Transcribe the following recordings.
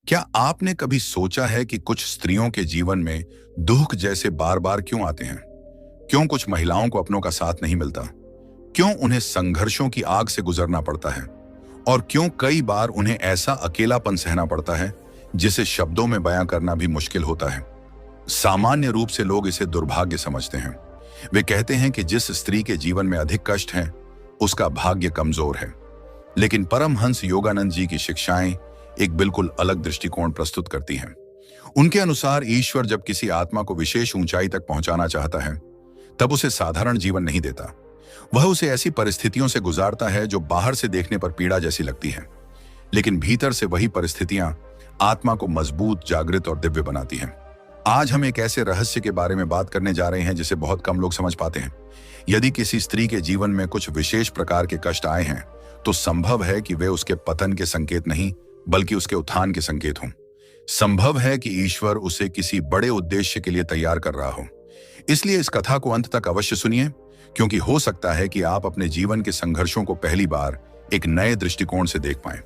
क्या आपने कभी सोचा है कि कुछ स्त्रियों के जीवन में दुख जैसे बार बार क्यों आते हैं? क्यों कुछ महिलाओं को अपनों का साथ नहीं मिलता? क्यों उन्हें संघर्षों की आग से गुजरना पड़ता है? और क्यों कई बार उन्हें ऐसा अकेलापन सहना पड़ता है जिसे शब्दों में बयां करना भी मुश्किल होता है? सामान्य रूप से लोग इसे दुर्भाग्य समझते हैं। वे कहते हैं कि जिस स्त्री के जीवन में अधिक कष्ट है, उसका भाग्य कमजोर है। लेकिन परमहंस योगानंद जी की शिक्षाएं एक बिल्कुल अलग दृष्टिकोण प्रस्तुत करती हैं। उनके अनुसार ईश्वर जब किसी आत्मा को विशेष ऊंचाई तक पहुंचाना चाहता है, तब उसे साधारण जीवन नहीं देता। वह उसे ऐसी परिस्थितियों से गुजारता है जो बाहर से देखने पर पीड़ा जैसी लगती है, लेकिन भीतर से वही परिस्थितियां आत्मा को मजबूत, जागृत और दिव्य बनाती हैं। आज हम एक ऐसे रहस्य के बारे में बात करने जा रहे हैं जिसे बहुत कम लोग समझ पाते हैं। यदि किसी स्त्री के जीवन में कुछ विशेष प्रकार के कष्ट आए हैं, तो संभव है कि वे उसके पतन के संकेत नहीं, बल्कि उसके उत्थान के संकेत हों। संभव है कि ईश्वर उसे किसी बड़े उद्देश्य के लिए तैयार कर रहा हो। इसलिए इस कथा को अंत तक अवश्य सुनिए, क्योंकि हो सकता है कि आप अपने जीवन के संघर्षों को पहली बार एक नए दृष्टिकोण से देख पाएं।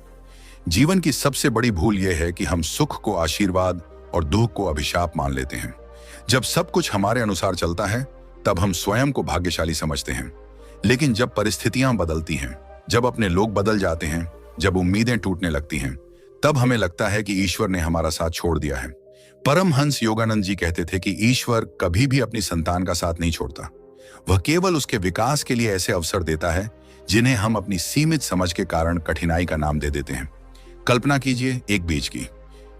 जीवन की सबसे बड़ी भूल यह है कि हम सुख को आशीर्वाद और दुख को अभिशाप मान लेते हैं। जब सब कुछ हमारे अनुसार चलता है, तब हम स्वयं को भाग्यशाली समझते हैं। लेकिन जब परिस्थितियां बदलती हैं, जब अपने लोग बदल जाते हैं, जब उम्मीदें टूटने लगती हैं, तब हमें लगता है कि ईश्वर ने हमारा साथ छोड़ दिया है। परमहंस योगानंद जी कहते थे कि ईश्वर कभी भी अपनी संतान का साथ नहीं छोड़ता। वह केवल उसके विकास के लिए ऐसे अवसर देता है जिन्हें हम अपनी सीमित समझ के कारण कठिनाई का नाम दे देते हैं। कल्पना कीजिए एक बीज की।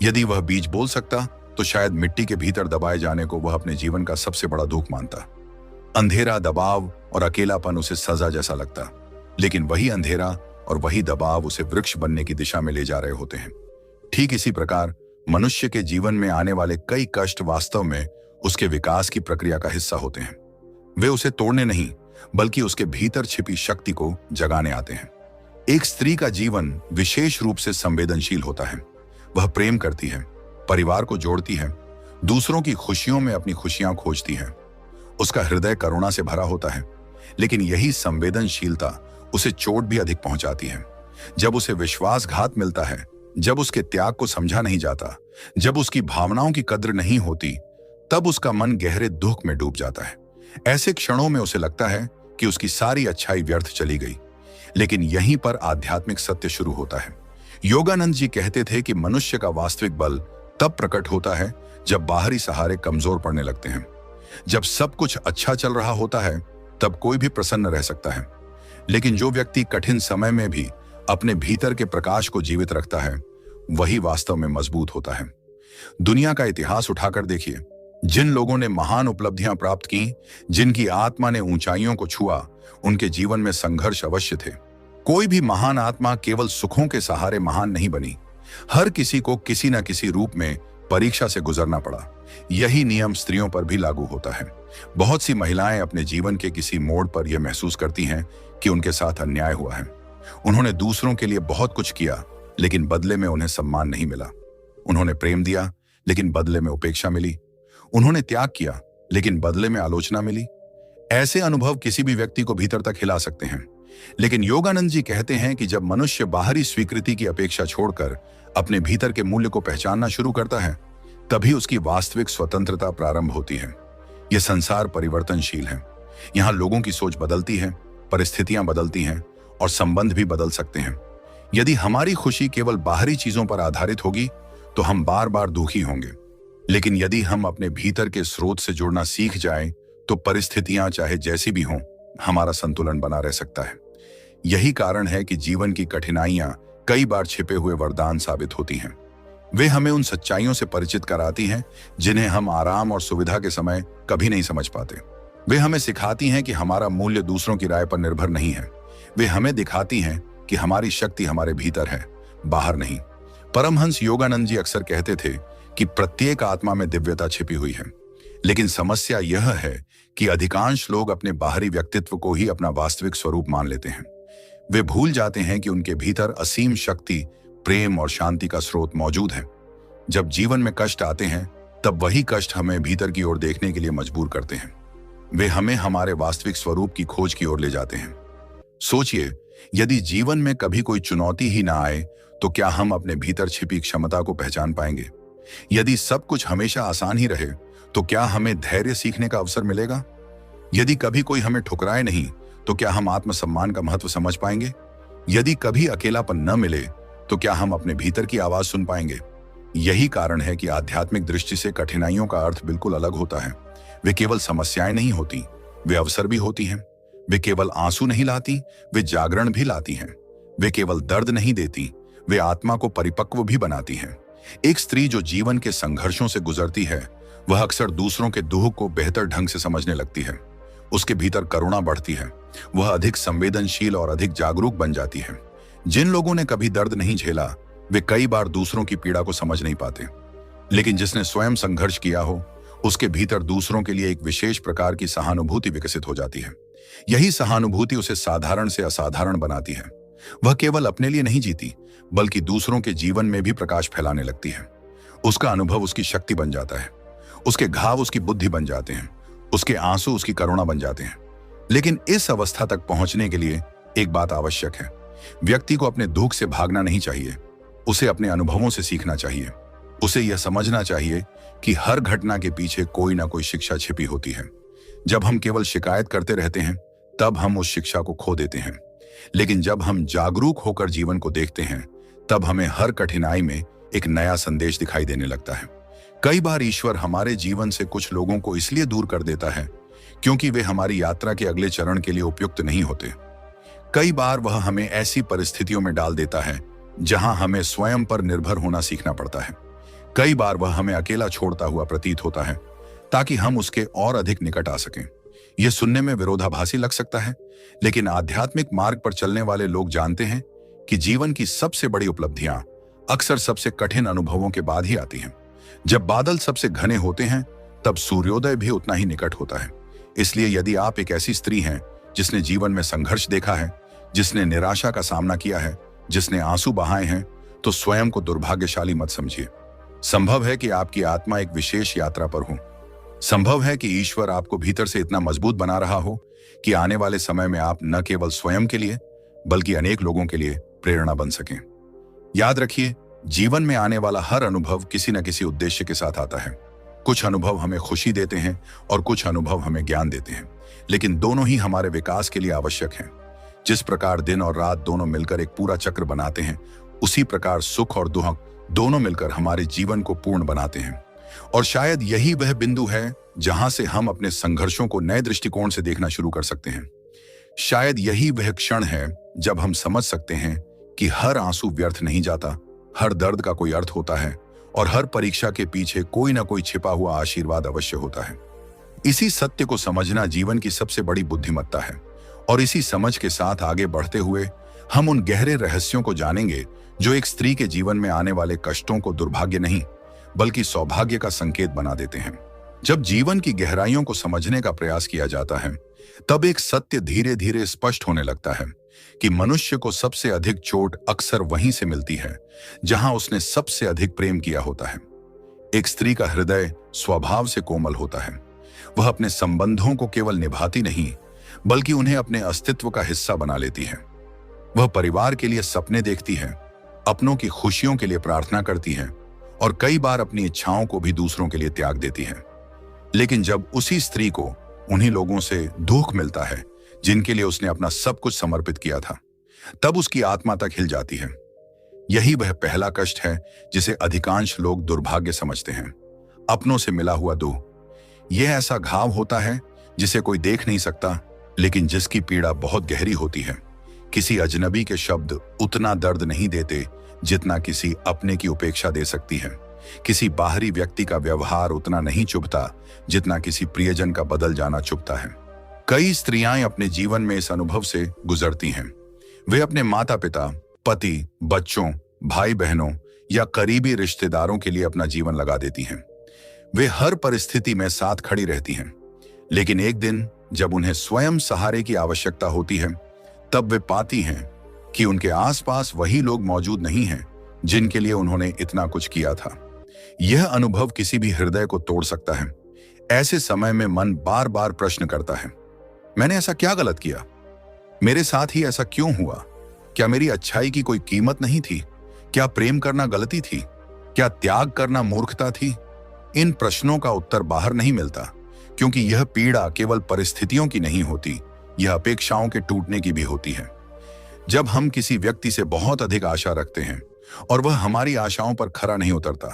यदि वह बीज बोल सकता, तो शायद मिट्टी के भीतर दबाए जाने को वह अपने जीवन का सबसे बड़ा दुख मानता। अंधेरा, दबाव और अकेलापन उसे सजा जैसा लगता, लेकिन वही अंधेरा और वही दबाव उसे वृक्ष बनने की दिशा में ले जा रहे होते हैं। ठीक इसी प्रकार मनुष्य के जीवन में आने वाले कई कष्ट वास्तव में उसके विकास की प्रक्रिया का हिस्सा होते हैं। वे उसे तोड़ने नहीं, बल्कि उसके भीतर छिपी शक्ति को जगाने आते हैं। एक स्त्री का जीवन विशेष रूप से संवेदनशील होता है। वह प्रेम करती है, परिवार को जोड़ती है, दूसरों की खुशियों में अपनी खुशियां खोजती है। उसका हृदय करुणा से भरा होता है, लेकिन यही संवेदनशीलता उसे चोट भी अधिक पहुंचाती है। जब उसे विश्वासघात मिलता है, जब उसके त्याग को समझा नहीं जाता, जब उसकी भावनाओं की कद्र नहीं होती, तब उसका मन गहरे दुख में डूब जाता है। ऐसे क्षणों में उसे लगता है कि उसकी सारी अच्छाई व्यर्थ चली गई। लेकिन यहीं पर आध्यात्मिक सत्य शुरू होता है। योगानंद जी कहते थे कि मनुष्य का वास्तविक बल तब प्रकट होता है जब बाहरी सहारे कमजोर पड़ने लगते हैं। जब सब कुछ अच्छा चल रहा होता है, तब कोई भी प्रसन्न रह सकता है, लेकिन जो व्यक्ति कठिन समय में भी अपने भीतर के प्रकाश को जीवित रखता है, वही वास्तव में मजबूत होता है। दुनिया का इतिहास उठाकर देखिए। जिन लोगों ने महान उपलब्धियां प्राप्त की, जिनकी आत्मा ने ऊंचाइयों को छुआ, उनके जीवन में संघर्ष अवश्य थे। कोई भी महान आत्मा केवल सुखों के सहारे महान नहीं बनी। हर किसी को किसी न किसी रूप में परीक्षा से गुजरना पड़ा। यही नियम स्त्रियों पर भी लागू होता है। बहुत सी महिलाएं अपने जीवन के किसी मोड़ पर यह महसूस करती हैं कि उनके साथ अन्याय हुआ है। उन्होंने दूसरों के लिए बहुत कुछ किया, लेकिन बदले में उन्हें सम्मान नहीं मिला। उन्होंने प्रेम दिया, लेकिन बदले में उपेक्षा मिली। उन्होंने त्याग किया, लेकिन बदले में आलोचना मिली। ऐसे अनुभव किसी भी व्यक्ति को भीतर तक हिला सकते हैं। लेकिन योगानंद जी कहते हैं कि जब मनुष्य बाहरी स्वीकृति की अपेक्षा छोड़कर अपने भीतर के मूल्य को पहचानना शुरू करता है, तभी उसकी वास्तविक स्वतंत्रता प्रारंभ होती है। यह संसार परिवर्तनशील है। यहाँ लोगों की सोच बदलती है, परिस्थितियां बदलती हैं और संबंध भी बदल सकते हैं। यदि हमारी खुशी केवल बाहरी चीजों पर आधारित होगी, तो हम बार बार दुखी होंगे। लेकिन यदि हम अपने भीतर के स्रोत से जुड़ना सीख जाएं, तो परिस्थितियां चाहे जैसी भी हों, हमारा संतुलन बना रह सकता है। यही कारण है कि जीवन की कठिनाइयां कई बार छिपे हुए वरदान साबित होती हैं। वे हमें उन सच्चाइयों से परिचित कराती हैं जिन्हें हम आराम और सुविधा के समय कभी नहीं समझ पाते। वे हमें सिखाती हैं कि हमारा मूल्य दूसरों की राय पर निर्भर नहीं है। वे हमें दिखाती हैं कि हमारी शक्ति हमारे भीतर है, बाहर नहीं। परमहंस योगानंद जी अक्सर कहते थे कि प्रत्येक आत्मा में दिव्यता छिपी हुई है। लेकिन समस्या यह है कि अधिकांश लोग अपने बाहरी व्यक्तित्व को ही अपना वास्तविक स्वरूप मान लेते हैं। वे भूल जाते हैं कि उनके भीतर असीम शक्ति, प्रेम और शांति का स्रोत मौजूद है। जब जीवन में कष्ट आते हैं, तब वही कष्ट हमें भीतर की ओर देखने के लिए मजबूर करते हैं। वे हमें हमारे वास्तविक स्वरूप की खोज की ओर ले जाते हैं। सोचिए यदि जीवन में कभी कोई चुनौती ही ना आए तो क्या हम अपने भीतर छिपी क्षमता को पहचान पाएंगे? यदि सब कुछ हमेशा आसान ही रहे तो क्या हमें धैर्य सीखने का अवसर मिलेगा? यदि कभी कोई हमें ठुकराए नहीं तो क्या हम आत्मसम्मान का महत्व समझ पाएंगे? यदि कभी अकेलापन न मिले तो क्या हम अपने भीतर की आवाज सुन पाएंगे? यही कारण है कि आध्यात्मिक दृष्टि से कठिनाइयों का अर्थ बिल्कुल अलग होता है। वे केवल समस्याएं नहीं होती, वे अवसर भी होती हैं। वे केवल आंसू नहीं लाती, वे जागरण भी लाती हैं। वे केवल दर्द नहीं देती, वे आत्मा को परिपक्व भी बनाती हैं। एक स्त्री जो जीवन के संघर्षों से गुजरती है वह अक्सर दूसरों के दुख को बेहतर ढंग से समझने लगती है। उसके भीतर करुणा बढ़ती है, वह अधिक संवेदनशील और अधिक जागरूक बन जाती है। जिन लोगों ने कभी दर्द नहीं झेला वे कई बार दूसरों की पीड़ा को समझ नहीं पाते, लेकिन जिसने स्वयं संघर्ष किया हो उसके भीतर दूसरों के लिए एक विशेष प्रकार की सहानुभूति विकसित हो जाती है। यही सहानुभूति उसे साधारण से असाधारण बनाती है। वह केवल अपने लिए नहीं जीती बल्कि दूसरों के जीवन में भी प्रकाश फैलाने लगती है। उसका अनुभव उसकी शक्ति बन जाता है, उसके घाव उसकी बुद्धि बन जाते हैं, उसके आंसू उसकी करुणा बन जाते हैं। लेकिन इस अवस्था तक पहुंचने के लिए एक बात आवश्यक है। व्यक्ति को अपने दुख से भागना नहीं चाहिए, उसे अपने अनुभवों से सीखना चाहिए। उसे यह समझना चाहिए कि हर घटना के पीछे कोई ना कोई शिक्षा छिपी होती है। जब हम केवल शिकायत करते रहते हैं तब हम उस शिक्षा को खो देते हैं, लेकिन जब हम जागरूक होकर जीवन को देखते हैं तब हमें हर कठिनाई में एक नया संदेश दिखाई देने लगता है। कई बार ईश्वर हमारे जीवन से कुछ लोगों को इसलिए दूर कर देता है क्योंकि वे हमारी यात्रा के अगले चरण के लिए उपयुक्त नहीं होते। कई बार वह हमें ऐसी परिस्थितियों में डाल देता है जहां हमें स्वयं पर निर्भर होना सीखना पड़ता है। कई बार वह हमें अकेला छोड़ता हुआ प्रतीत होता है ताकि हम उसके और अधिक निकट आ सकें। यह सुनने में विरोधाभासी लग सकता है, लेकिन आध्यात्मिक मार्ग पर चलने वाले लोग जानते हैं कि जीवन की सबसे बड़ी उपलब्धियां अक्सर सबसे कठिन अनुभवों के बाद ही आती हैं। जब बादल सबसे घने होते हैं तब सूर्योदय भी उतना ही निकट होता है। इसलिए यदि आप एक ऐसी स्त्री हैं जिसने जीवन में संघर्ष देखा है, जिसने निराशा का सामना किया है, जिसने आंसू बहाए हैं, तो स्वयं को दुर्भाग्यशाली मत समझिए। संभव है कि आपकी आत्मा एक विशेष यात्रा पर हो। संभव है कि ईश्वर आपको भीतर से इतना मजबूत बना रहा हो कि आने वाले समय में आप न केवल स्वयं के लिए बल्कि अनेक लोगों के लिए प्रेरणा बन सकें। याद रखिए, जीवन में आने वाला हर अनुभव किसी न किसी उद्देश्य के साथ आता है। कुछ अनुभव हमें खुशी देते हैं और कुछ अनुभव हमें ज्ञान देते हैं, लेकिन दोनों ही हमारे विकास के लिए आवश्यक हैं। जिस प्रकार दिन और रात दोनों मिलकर एक पूरा चक्र बनाते हैं, उसी प्रकार सुख और दुख दोनों मिलकर हमारे जीवन को पूर्ण बनाते हैं। और शायद यही वह बिंदु है जहां से हम अपने संघर्षों को नए दृष्टिकोण से देखना शुरू कर सकते हैं। शायद यही वह क्षण है जब हम समझ सकते हैं कि हर आंसू व्यर्थ नहीं जाता, हर दर्द का कोई अर्थ होता है और हर परीक्षा के पीछे कोई ना कोई छिपा हुआ आशीर्वाद अवश्य होता है। इसी सत्य को समझना जीवन की सबसे बड़ी बुद्धिमत्ता है, और इसी समझ के साथ आगे बढ़ते हुए हम उन गहरे रहस्यों को जानेंगे जो एक स्त्री के जीवन में आने वाले कष्टों को दुर्भाग्य नहीं बल्कि सौभाग्य का संकेत बना देते हैं। जब जीवन की गहराइयों को समझने का प्रयास किया जाता है तब एक सत्य धीरे धीरे स्पष्ट होने लगता है कि मनुष्य को सबसे अधिक चोट अक्सर वहीं से मिलती है जहां उसने सबसे अधिक प्रेम किया होता है। एक स्त्री का हृदय स्वभाव से कोमल होता है। वह अपने संबंधों को केवल निभाती नहीं बल्कि उन्हें अपने अस्तित्व का हिस्सा बना लेती है। वह परिवार के लिए सपने देखती है, अपनों की खुशियों के लिए प्रार्थना करती है और कई बार अपनी इच्छाओं को भी दूसरों के लिए त्याग देती है। लेकिन जब उसी स्त्री को उन्हीं लोगों से दुख मिलता है जिनके लिए उसने अपना सब कुछ समर्पित किया था, तब उसकी आत्मा तक हिल जाती है। यही वह पहला कष्ट है जिसे अधिकांश लोग दुर्भाग्य समझते हैं, अपनों से मिला हुआ दुख। यह ऐसा घाव होता है जिसे कोई देख नहीं सकता, लेकिन जिसकी पीड़ा बहुत गहरी होती है। किसी अजनबी के शब्द उतना दर्द नहीं देते जितना किसी अपने की उपेक्षा दे सकती है। किसी बाहरी व्यक्ति का व्यवहार उतना नहीं चुभता जितना किसी प्रियजन का बदल जाना चुभता है। कई स्त्रियां अपने जीवन में इस अनुभव से गुजरती हैं। वे अपने माता पिता, पति, बच्चों, भाई बहनों या करीबी रिश्तेदारों के लिए अपना जीवन लगा देती हैं। वे हर परिस्थिति में साथ खड़ी रहती हैं, लेकिन एक दिन जब उन्हें स्वयं सहारे की आवश्यकता होती है तब वे पाती हैं कि उनके आसपास वही लोग मौजूद नहीं हैं जिनके लिए उन्होंने इतना कुछ किया था। यह अनुभव किसी भी हृदय को तोड़ सकता है। ऐसे समय में मन बार बार प्रश्न करता है, मैंने ऐसा क्या गलत किया? मेरे साथ ही ऐसा क्यों हुआ? क्या मेरी अच्छाई की कोई कीमत नहीं थी? क्या प्रेम करना गलती थी? क्या त्याग करना मूर्खता थी? इन प्रश्नों का उत्तर बाहर नहीं मिलता, क्योंकि यह पीड़ा केवल परिस्थितियों की नहीं होती, यह अपेक्षाओं के टूटने की भी होती है। जब हम किसी व्यक्ति से बहुत अधिक आशा रखते हैं और वह हमारी आशाओं पर खरा नहीं उतरता,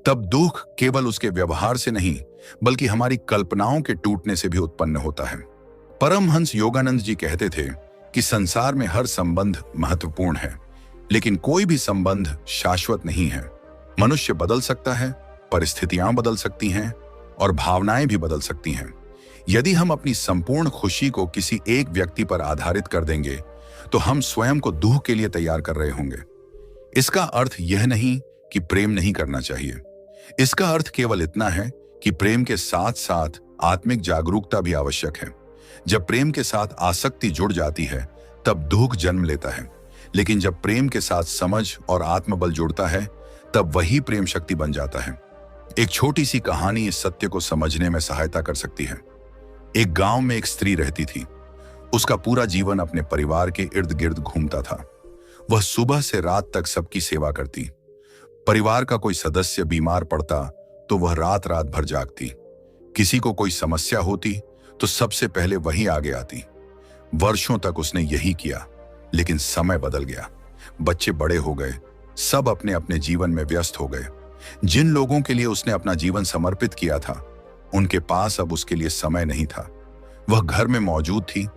तब दुख केवल उसके व्यवहार से नहीं, बल्कि हमारी कल्पनाओं के टूटने से भी उत्पन्न होता है। परमहंस योगानंद जी कहते थे कि संसार में हर संबंध महत्वपूर्ण है, लेकिन कोई भी संबंध शाश्वत नहीं है। मनुष्य बदल सकता है, परिस्थितियां बदल सकती हैं और भावनाएं भी बदल सकती हैं। यदि हम अपनी संपूर्ण खुशी को किसी एक व्यक्ति पर आधारित कर देंगे, तो हम स्वयं को दुख के लिए तैयार कर रहे होंगे। इसका अर्थ यह नहीं कि प्रेम नहीं करना चाहिए। इसका अर्थ केवल इतना है कि प्रेम के साथ साथ आत्मिक जागरूकता भी आवश्यक है। जब प्रेम के साथ आसक्ति जुड़ जाती है, तब दुख जन्म लेता है, लेकिन जब प्रेम के साथ समझ और आत्मबल जुड़ता है, तब वही प्रेम शक्ति बन जाता है। एक छोटी सी कहानी इस सत्य को समझने में सहायता कर सकती है। एक गांव में एक स्त्री रहती थी। उसका पूरा जीवन अपने परिवार के इर्द गिर्द घूमता था। वह सुबह से रात तक सबकी सेवा करती। परिवार का कोई सदस्य बीमार पड़ता तो वह रात रात भर जागती। किसी को कोई समस्या होती तो सबसे पहले वही आगे आती। वर्षों तक उसने यही किया, लेकिन समय बदल गया। बच्चे बड़े हो गए, सब अपने अपने जीवन में व्यस्त हो गए। जिन लोगों के लिए उसने अपना जीवन समर्पित किया था, उनके पास अब उसके लिए समय नहीं था। वह घर में मौजूद थी,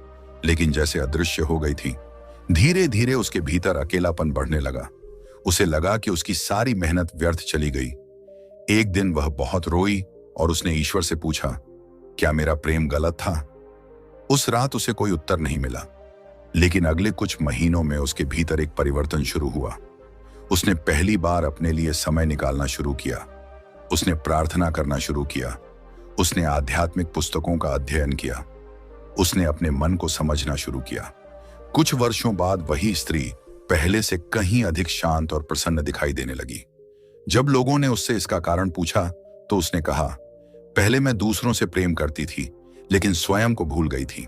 लेकिन जैसे अदृश्य हो गई थी। धीरे धीरे उसके भीतर अकेलापन बढ़ने लगा। उसे लगा कि उसकी सारी मेहनत व्यर्थ चली गई। एक दिन वह बहुत रोई और उसने ईश्वर से पूछा, क्या मेरा प्रेम गलत था? उस रात उसे कोई उत्तर नहीं मिला, लेकिन अगले कुछ महीनों में उसके भीतर एक परिवर्तन शुरू हुआ। उसने पहली बार अपने लिए समय निकालना शुरू किया। उसने प्रार्थना करना शुरू किया। उसने आध्यात्मिक पुस्तकों का अध्ययन किया। उसने अपने मन को समझना शुरू किया। कुछ वर्षों बाद वही स्त्री पहले से कहीं अधिक शांत और प्रसन्न दिखाई देने लगी। जब लोगों ने उससे इसका कारण पूछा, तो उसने कहा, पहले मैं दूसरों से प्रेम करती थी, लेकिन स्वयं को भूल गई थी।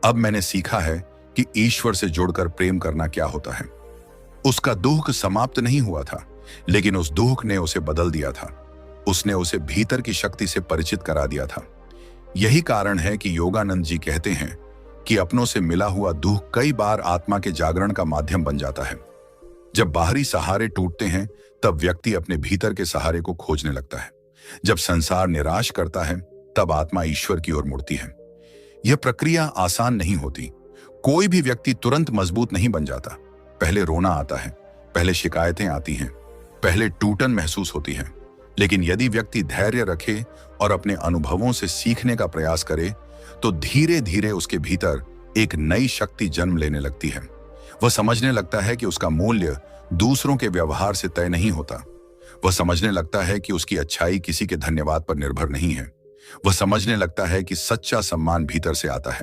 अब मैंने सीखा है कि ईश्वर से जुड़कर प्रेम करना क्या होता है। उसका दुख समाप्त नहीं हुआ था, लेकिन उस दुख ने उसे बदल दिया था। उसने उसे भीतर की शक्ति से परिचित करा दिया था। यही कारण है कि योगानंद जी कहते हैं कि अपनों से मिला हुआ दुख कई बार आत्मा के जागरण का माध्यम बन जाता है। जब बाहरी सहारे टूटते हैं, तब व्यक्ति अपने भीतर के सहारे को खोजने लगता है। जब संसार निराश करता है, तब आत्मा ईश्वर की ओर मुड़ती है। यह प्रक्रिया आसान नहीं होती। कोई भी व्यक्ति तुरंत मजबूत नहीं बन जाता। पहले रोना आता है, पहले शिकायतें आती हैं, पहले टूटन महसूस होती है। लेकिन यदि व्यक्ति धैर्य रखे और अपने अनुभवों से सीखने का प्रयास करे, तो धीरे धीरे उसके भीतर एक नई शक्ति जन्म लेने लगती है। वह समझने लगता है कि उसका मूल्य दूसरों के व्यवहार से तय नहीं होता। वह समझने लगता है कि उसकी अच्छाई किसी के धन्यवाद पर निर्भर नहीं है। वह समझने लगता है कि सच्चा सम्मान भीतर से आता है।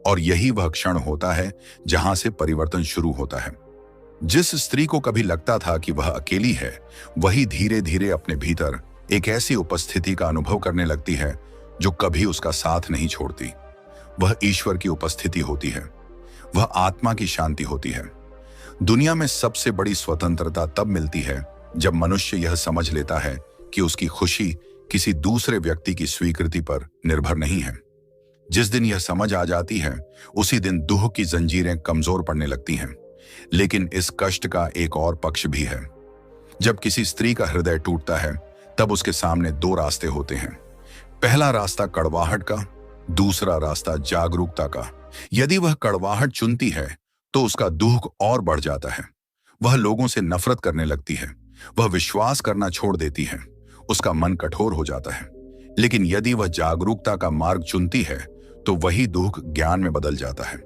और यही वह क्षण होता है जहां से परिवर्तन शुरू होता है। जिस स्त्री को कभी लगता था कि वह अकेली है, वही धीरे धीरे अपने भीतर एक ऐसी उपस्थिति का अनुभव करने लगती है जो कभी उसका साथ नहीं छोड़ती। वह ईश्वर की उपस्थिति होती है। वह आत्मा की शांति होती है। दुनिया में सबसे बड़ी स्वतंत्रता तब मिलती है जब मनुष्य यह समझ लेता है कि उसकी खुशी किसी दूसरे व्यक्ति की स्वीकृति पर निर्भर नहीं है। जिस दिन यह समझ आ जाती है, उसी दिन दुख की जंजीरें कमजोर पड़ने लगती हैं। लेकिन इस कष्ट का एक और पक्ष भी है। जब किसी स्त्री का हृदय टूटता है, तब उसके सामने दो रास्ते होते हैं। पहला रास्ता कड़वाहट का, दूसरा रास्ता जागरूकता का। यदि वह कड़वाहट चुनती है, तो उसका दुख और बढ़ जाता है। वह लोगों से नफरत करने लगती है। वह विश्वास करना छोड़ देती है। उसका मन कठोर हो जाता है। लेकिन यदि वह जागरूकता का मार्ग चुनती है, तो वही दुख ज्ञान में बदल जाता है।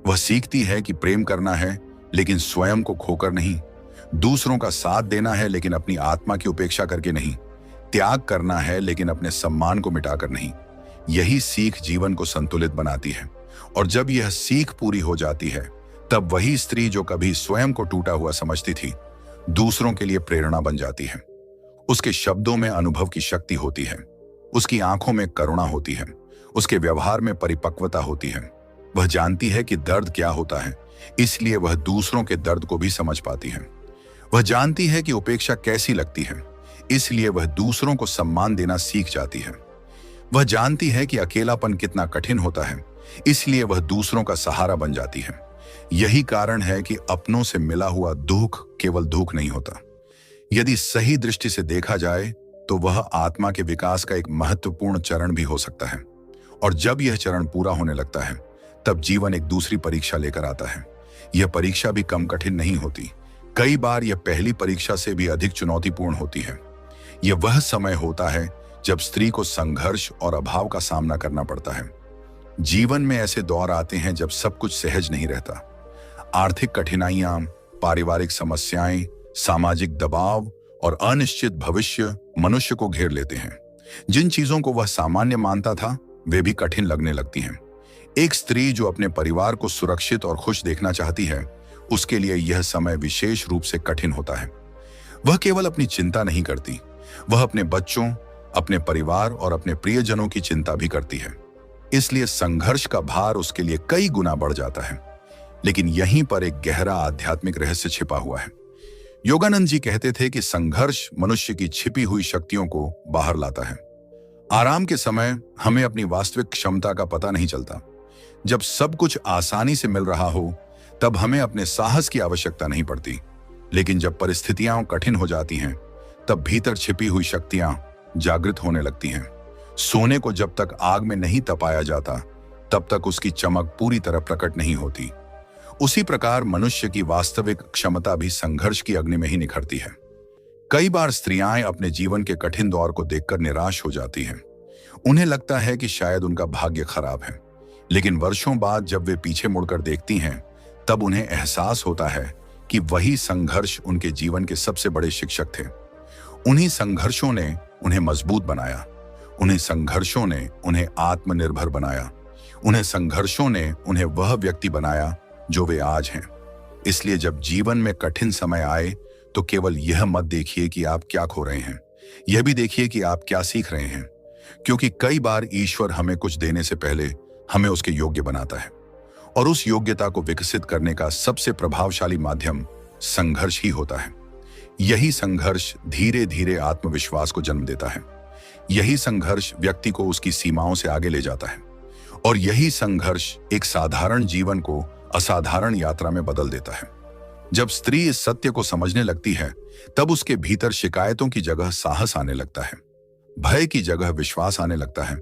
वह सीखती है कि प्रेम करना है, लेकिन स्वयं को खोकर नहीं। दूसरों का साथ देना है, लेकिन अपनी आत्मा की उपेक्षा करके नहीं। त्याग करना है, लेकिन अपने सम्मान को मिटाकर नहीं। यही सीख जीवन को संतुलित बनाती है। और जब यह सीख पूरी हो जाती है, तब वही स्त्री जो कभी स्वयं को टूटा हुआ समझती थी, दूसरों के लिए प्रेरणा बन जाती है। उसके शब्दों में अनुभव की शक्ति होती है। उसकी आंखों में करुणा होती है। उसके व्यवहार में परिपक्वता होती है। वह जानती है कि दर्द क्या होता है, इसलिए वह दूसरों के दर्द को भी समझ पाती है। वह जानती है कि उपेक्षा कैसी लगती है, इसलिए वह दूसरों को सम्मान देना सीख जाती है। वह जानती है कि अकेलापन कितना कठिन होता है, इसलिए वह दूसरों का सहारा बन जाती है। यही कारण है कि अपनों से मिला हुआ दुख केवल दुख नहीं होता। यदि सही दृष्टि से देखा जाए तो वह आत्मा के विकास का एक महत्वपूर्ण चरण भी हो सकता है। और जब यह चरण पूरा होने लगता है, तब जीवन एक दूसरी परीक्षा लेकर आता है। यह परीक्षा भी कम कठिन नहीं होती। कई बार यह पहली परीक्षा से भी अधिक चुनौतीपूर्ण होती है। यह वह समय होता है जब स्त्री को संघर्ष और अभाव का सामना करना पड़ता है। जीवन में ऐसे दौर आते हैं जब सब कुछ सहज नहीं रहता। आर्थिक कठिनाइयां, पारिवारिक समस्याएं, सामाजिक दबाव और अनिश्चित भविष्य मनुष्य को घेर लेते हैं। जिन चीजों को वह सामान्य मानता था, वे भी कठिन लगने लगती हैं। एक स्त्री जो अपने परिवार को सुरक्षित और खुश देखना चाहती है, उसके लिए यह समय विशेष रूप से कठिन होता है। वह केवल अपनी चिंता नहीं करती, वह अपने बच्चों, अपने परिवार और अपने प्रियजनों की चिंता भी करती है। इसलिए संघर्ष का भार उसके लिए कई गुना बढ़ जाता है। लेकिन यहीं पर एक गहरा आध्यात्मिक रहस्य छिपा हुआ है। योगानंद जी कहते थे कि संघर्ष मनुष्य की छिपी हुई शक्तियों को बाहर लाता है। आराम के समय हमें अपनी वास्तविक क्षमता का पता नहीं चलता। जब सब कुछ आसानी से मिल रहा हो, तब हमें अपने साहस की आवश्यकता नहीं पड़ती। लेकिन जब परिस्थितियां कठिन हो जाती हैं, तब भीतर छिपी हुई शक्तियां जागृत होने लगती हैं। सोने को जब तक आग में नहीं तपाया जाता, तब तक उसकी चमक पूरी तरह प्रकट नहीं होती। उसी प्रकार मनुष्य की वास्तविक क्षमता भी संघर्ष की अग्नि में ही निखरती है। कई बार स्त्रियां अपने जीवन के कठिन दौर को देखकर निराश हो जाती हैं। उन्हें लगता है कि शायद उनका भाग्य खराब है। लेकिन वर्षों बाद जब वे पीछे मुड़कर देखती हैं, तब उन्हें एहसास होता है कि वही संघर्ष उनके जीवन के सबसे बड़े शिक्षक थे। उन्हीं संघर्षों ने उन्हें मजबूत बनाया। उन्हें संघर्षों ने उन्हें आत्मनिर्भर बनाया। उन्हें संघर्षों ने उन्हें वह व्यक्ति बनाया जो वे आज हैं। इसलिए जब जीवन में कठिन समय आए, तो केवल यह मत देखिए कि आप क्या खो रहे हैं, यह भी देखिए कि आप क्या सीख रहे हैं। क्योंकि कई बार ईश्वर हमें कुछ देने से पहले हमें उसके योग्य बनाता है, और उस योग्यता को विकसित करने का सबसे प्रभावशाली माध्यम संघर्ष ही होता है। यही संघर्ष धीरे धीरे आत्मविश्वास को जन्म देता है। यही संघर्ष व्यक्ति को उसकी सीमाओं से आगे ले जाता है, और यही संघर्ष एक साधारण जीवन को असाधारण यात्रा में बदल देता है। जब स्त्री इस सत्य को समझने लगती है, तब उसके भीतर शिकायतों की जगह साहस आने लगता है, भय की जगह विश्वास आने लगता है,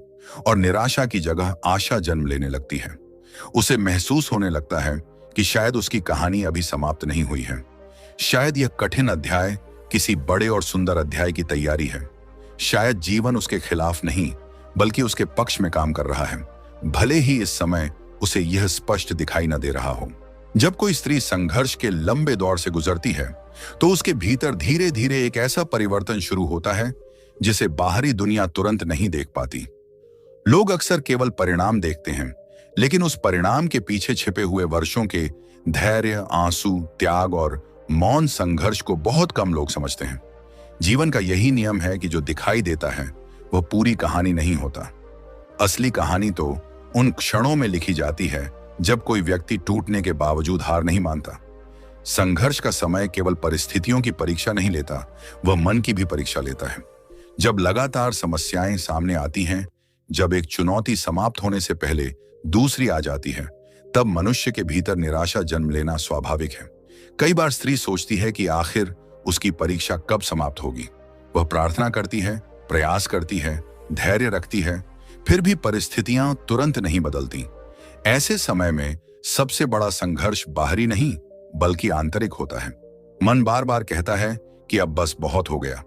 और निराशा की जगह आशा जन्म लेने लगती है। उसे महसूस होने लगता है कि शायद उसकी कहानी अभी समाप्त नहीं हुई है। शायद यह कठिन अध्याय किसी बड़े और सुंदर अध्याय की तैयारी है। शायद जीवन उसके खिलाफ नहीं, बल्कि उसके पक्ष में काम कर रहा है, भले ही इस समय उसे यह स्पष्ट दिखाई न दे रहा हो। जब कोई स्त्री संघर्ष के लंबे दौर से गुजरती है, तो उसके भीतर धीरे धीरे एक ऐसा परिवर्तन शुरू होता है जिसे बाहरी दुनिया तुरंत नहीं देख पाती। लोग अक्सर केवल परिणाम देखते हैं, लेकिन उस परिणाम के पीछे छिपे हुए वर्षों के धैर्य, आंसू, त्याग और मौन संघर्ष को बहुत कम लोग समझते हैं। जीवन का यही नियम है कि जो दिखाई देता है वह पूरी कहानी नहीं होता। असली कहानी तो उन क्षणों में लिखी जाती है जब कोई व्यक्ति टूटने के बावजूद हार नहीं मानता। संघर्ष का समय केवल परिस्थितियों की परीक्षा नहीं लेता, वह मन की भी परीक्षा लेता है। जब लगातार समस्याएं सामने आती हैं, जब एक चुनौती समाप्त होने से पहले दूसरी आ जाती है, तब मनुष्य के भीतर निराशा जन्म लेना स्वाभाविक है। कई बार स्त्री सोचती है कि आखिर उसकी परीक्षा कब समाप्त होगी। वह प्रार्थना करती है, प्रयास करती है, धैर्य रखती है, फिर भी परिस्थितियां तुरंत नहीं बदलती। ऐसे समय में सबसे बड़ा संघर्ष बाहरी नहीं, बल्कि आंतरिक होता है। मन बार बार कहता है कि अब बस बहुत हो गया,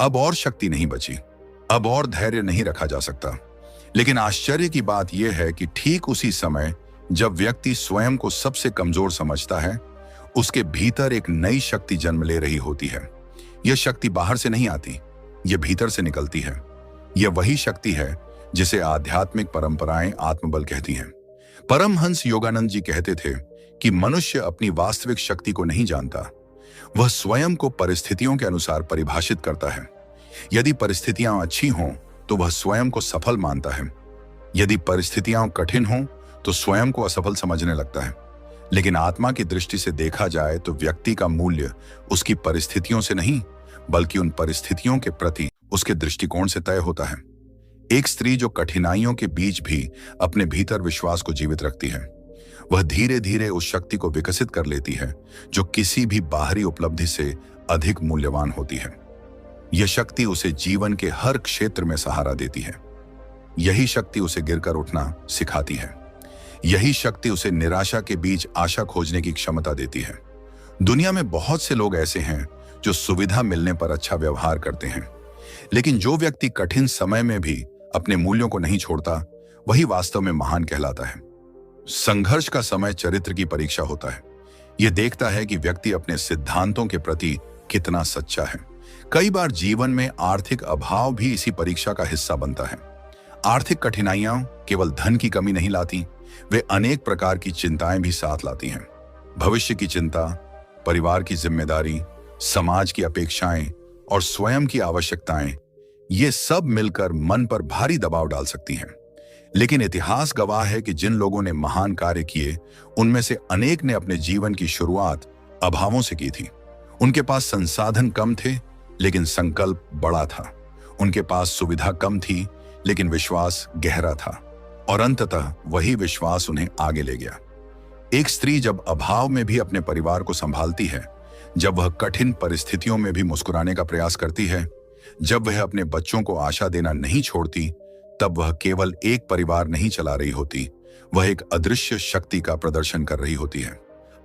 अब और शक्ति नहीं बची, अब और धैर्य नहीं रखा जा सकता। लेकिन आश्चर्य की बात यह है कि ठीक उसी समय जब व्यक्ति स्वयं को सबसे कमजोर समझता है, उसके भीतर एक नई शक्ति जन्म ले रही होती है। यह शक्ति बाहर से नहीं आती, यह भीतर से निकलती है। यह वही शक्ति है जिसे आध्यात्मिक परंपराएं आत्मबल कहती हैं। परमहंस योगानंद जी कहते थे कि मनुष्य अपनी वास्तविक शक्ति को नहीं जानता, वह स्वयं को परिस्थितियों के अनुसार परिभाषित करता है। यदि परिस्थितियां अच्छी हों तो वह स्वयं को सफल मानता है, यदि परिस्थितियां कठिन हों तो स्वयं को असफल समझने लगता है। लेकिन आत्मा की दृष्टि से देखा जाए तो व्यक्ति का मूल्य उसकी परिस्थितियों से नहीं, बल्कि उन परिस्थितियों के प्रति उसके दृष्टिकोण से तय होता है। एक स्त्री जो कठिनाइयों के बीच भी अपने भीतर विश्वास को जीवित रखती है, वह धीरे धीरे उस शक्ति को विकसित कर लेती है जो किसी भी बाहरी उपलब्धि से अधिक मूल्यवान होती है। यह शक्ति उसे जीवन के हर क्षेत्र में सहारा देती है। यही शक्ति उसे गिरकर उठना सिखाती है। यही शक्ति उसे निराशा के बीच आशा खोजने की क्षमता देती है। दुनिया में बहुत से लोग ऐसे हैं जो सुविधा मिलने पर अच्छा व्यवहार करते हैं, लेकिन जो व्यक्ति कठिन समय में भी अपने मूल्यों को नहीं छोड़ता, वही वास्तव में महान कहलाता है। संघर्ष का समय चरित्र की परीक्षा होता है। यह देखता है कि व्यक्ति अपने सिद्धांतों के प्रति कितना सच्चा है। कई बार जीवन में आर्थिक अभाव भी इसी परीक्षा का हिस्सा बनता है। आर्थिक कठिनाइयां केवल धन की कमी नहीं लाती, वे अनेक प्रकार की चिंताएं भी साथ लाती हैं। भविष्य की चिंता, परिवार की जिम्मेदारी, समाज की अपेक्षाएं और स्वयं की आवश्यकताएं, ये सब मिलकर मन पर भारी दबाव डाल सकती हैं। लेकिन इतिहास गवाह है कि जिन लोगों ने महान कार्य किए, उनमें से अनेक ने अपने जीवन की शुरुआत अभावों से की थी। उनके पास संसाधन कम थे, लेकिन संकल्प बड़ा था। उनके पास सुविधा कम थी, लेकिन विश्वास गहरा था, और अंततः वही विश्वास उन्हें आगे ले गया। एक स्त्री जब अभाव में भी अपने परिवार को संभालती है, जब वह कठिन परिस्थितियों में भी मुस्कुराने का प्रयास करती है, जब वह अपने बच्चों को आशा देना नहीं छोड़ती, तब वह केवल एक परिवार नहीं चला रही होती, वह एक अदृश्य शक्ति का प्रदर्शन कर रही होती है।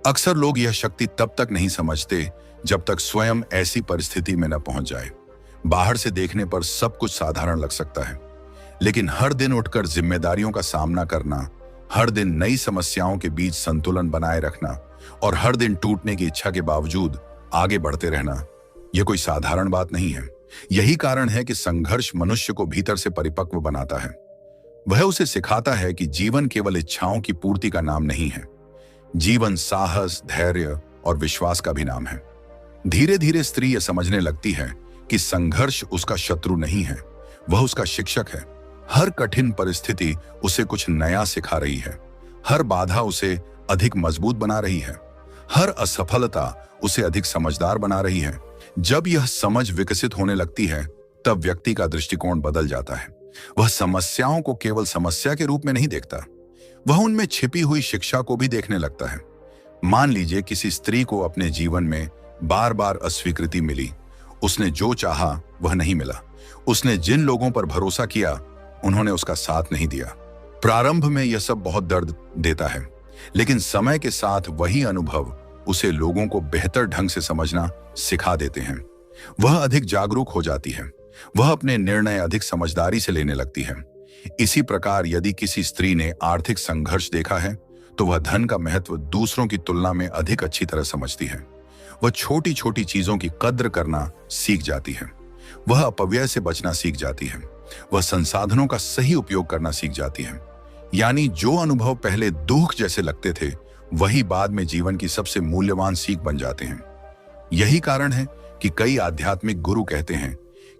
अक्सर लोग यह शक्ति तब तक नहीं समझते जब तक स्वयं ऐसी परिस्थिति में न पहुंच जाए। बाहर से देखने पर सब कुछ साधारण लग सकता है, लेकिन हर दिन उठकर जिम्मेदारियों का सामना करना, हर दिन नई समस्याओं के बीच संतुलन बनाए रखना और हर दिन टूटने की इच्छा के बावजूद आगे बढ़ते रहना, यह कोई साधारण बात नहीं है। यही कारण है कि संघर्ष मनुष्य को भीतर से परिपक्व बनाता है। वह उसे सिखाता है कि जीवन केवल इच्छाओं की पूर्ति का नाम नहीं है। जीवन साहस, धैर्य और विश्वास का भी नाम है। धीरे धीरे स्त्री यह समझने लगती है कि संघर्ष उसका शत्रु नहीं है, वह उसका शिक्षक है। हर कठिन परिस्थिति उसे कुछ नया सिखा रही है। हर बाधा उसे अधिक मजबूत बना रही है। हर असफलता उसे अधिक समझदार बना रही है। जब यह समझ विकसित होने लगती है, तब व्यक्ति का दृष्टिकोण बदल जाता है। वह समस्याओं को केवल समस्या के रूप में नहीं देखता, वह उनमें छिपी हुई शिक्षा को भी देखने लगता है। मान लीजिए किसी स्त्री को अपने जीवन में बार बार अस्वीकृति मिली। उसने जो चाहा वह नहीं मिला। उसने जिन लोगों पर भरोसा किया, उन्होंने उसका साथ नहीं दिया। प्रारंभ में यह सब बहुत दर्द देता है, लेकिन समय के साथ वही अनुभव उसे लोगों को बेहतर ढंग से समझना सिखा देते हैं। वह अधिक जागरूक हो जाती है। वह अपने निर्णय अधिक समझदारी से लेने लगती है। इसी प्रकार यदि किसी स्त्री ने आर्थिक संघर्ष देखा है, तो वह धन का महत्व दूसरों की तुलना में अधिक अच्छी तरह समझती है। वह छोटी छोटी चीजों की कद्र करना सीख जाती है। वह अपव्यय से बचना सीख जाती है। वह संसाधनों का सही उपयोग करना सीख जाती है। यानी जो अनुभव पहले दुख जैसे लगते थे, वही बाद में जीवन की सबसे मूल्यवान सीख बन जाते हैं। यही कारण है कि कई आध्यात्मिक गुरु कहते हैं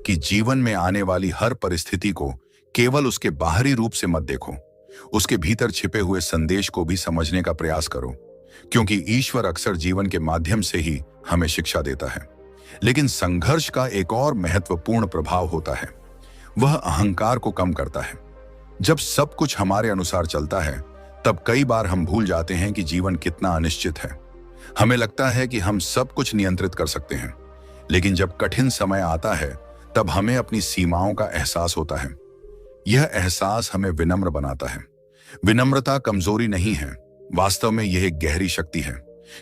कि जीवन में आने वाली हर परिस्थिति को केवल उसके बाहरी रूप से मत देखो, उसके भीतर छिपे हुए संदेश को भी समझने का प्रयास करो, क्योंकि ईश्वर अक्सर जीवन के माध्यम से ही हमें शिक्षा देता है। लेकिन संघर्ष का एक और महत्वपूर्ण प्रभाव होता है, वह अहंकार को कम करता है। जब सब कुछ हमारे अनुसार चलता है, तब कई बार हम भूल जाते हैं कि जीवन कितना अनिश्चित है। हमें लगता है कि हम सब कुछ नियंत्रित कर सकते हैं, लेकिन जब कठिन समय आता है, तब हमें अपनी सीमाओं का एहसास होता है। यह एहसास हमें विनम्र बनाता है। विनम्रता कमजोरी नहीं है, वास्तव में यह एक गहरी शक्ति है,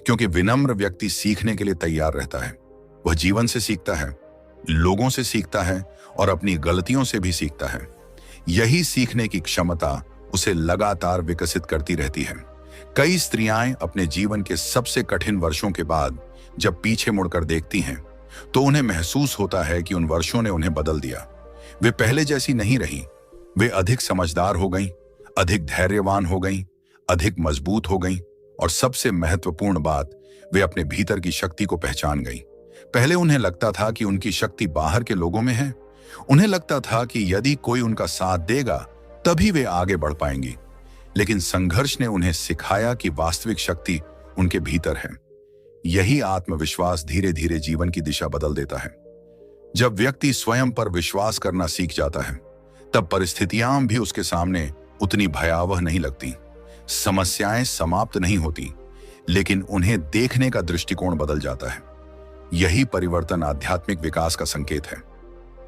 क्योंकि विनम्र व्यक्ति सीखने के लिए तैयार रहता है। वह जीवन से सीखता है, लोगों से सीखता है और अपनी गलतियों से भी सीखता है। यही सीखने की क्षमता उसे लगातार विकसित करती रहती है। कई स्त्रियां अपने जीवन के सबसे कठिन वर्षों के बाद जब पीछे मुड़कर देखती हैं, तो उन्हें महसूस होता है कि उन वर्षों ने उन्हें बदल दिया। वे पहले जैसी नहीं रही। वे अधिक समझदार हो गईं, अधिक धैर्यवान हो गईं, अधिक मजबूत हो गईं, और सबसे महत्वपूर्ण बात, वे अपने भीतर की शक्ति को पहचान गईं। पहले उन्हें लगता था कि उनकी शक्ति बाहर के लोगों में है। उन्हें लगता था कि यदि कोई उनका साथ देगा, तभी वे आगे बढ़ पाएंगी। लेकिन संघर्ष ने उन्हें सिखाया कि वास्तविक शक्ति उनके भीतर है। यही आत्मविश्वास धीरे धीरे जीवन की दिशा बदल देता है। जब व्यक्ति स्वयं पर विश्वास करना सीख जाता है, तब परिस्थितियां भी उसके सामने उतनी भयावह नहीं लगती। समस्याएं समाप्त नहीं होती, लेकिन उन्हें देखने का दृष्टिकोण बदल जाता है। यही परिवर्तन आध्यात्मिक विकास का संकेत है।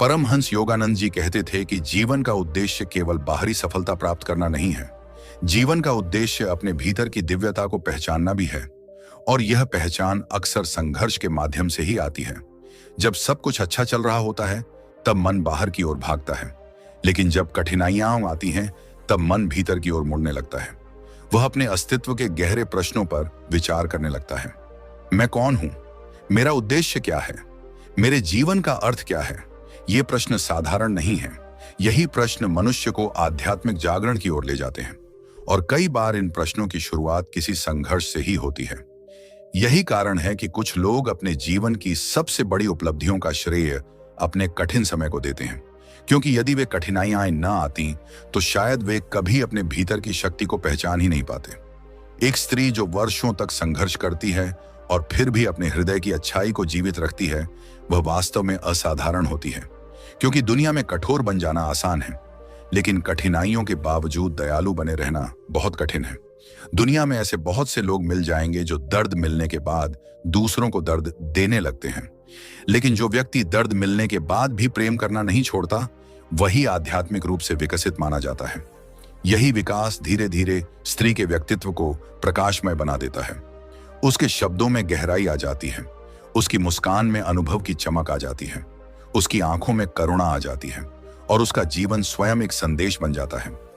परमहंस योगानंद जी कहते थे कि जीवन का उद्देश्य केवल बाहरी सफलता प्राप्त करना नहीं है। जीवन का उद्देश्य अपने भीतर की दिव्यता को पहचानना भी है, और यह पहचान अक्सर संघर्ष के माध्यम से ही आती है। जब सब कुछ अच्छा चल रहा होता है, तब मन बाहर की ओर भागता है, लेकिन जब कठिनाइयां आती हैं, तब मन भीतर की ओर मुड़ने लगता है। वह अपने अस्तित्व के गहरे प्रश्नों पर विचार करने लगता है। मैं कौन हूं? मेरा उद्देश्य क्या है? मेरे जीवन का अर्थ क्या है? ये प्रश्न साधारण नहीं है। यही प्रश्न मनुष्य को आध्यात्मिक जागरण की ओर ले जाते हैं, और कई बार इन प्रश्नों की शुरुआत किसी संघर्ष से ही होती है। यही कारण है कि कुछ लोग अपने जीवन की सबसे बड़ी उपलब्धियों का श्रेय अपने कठिन समय को देते हैं, क्योंकि यदि वे कठिनाइयां न आती तो शायद वे कभी अपने भीतर की शक्ति को पहचान ही नहीं पाते। एक स्त्री जो वर्षों तक संघर्ष करती है और फिर भी अपने हृदय की अच्छाई को जीवित रखती है, वह वास्तव में असाधारण होती है। क्योंकि दुनिया में कठोर बन जाना आसान है, लेकिन कठिनाइयों के बावजूद दयालु बने रहना बहुत कठिन है। दुनिया में ऐसे बहुत से लोग मिल जाएंगे जो दर्द मिलने के बाद दूसरों को दर्द देने लगते हैं, लेकिन जो व्यक्ति दर्द मिलने के बाद भी प्रेम करना नहीं छोड़ता, वही आध्यात्मिक रूप से विकसित माना जाता है। यही विकास धीरे धीरे स्त्री के व्यक्तित्व को प्रकाशमय बना देता है। उसके शब्दों में गहराई आ जाती है, उसकी मुस्कान में अनुभव की चमक आ जाती है, उसकी आंखों में करुणा आ जाती है, और उसका जीवन स्वयं एक संदेश बन जाता है।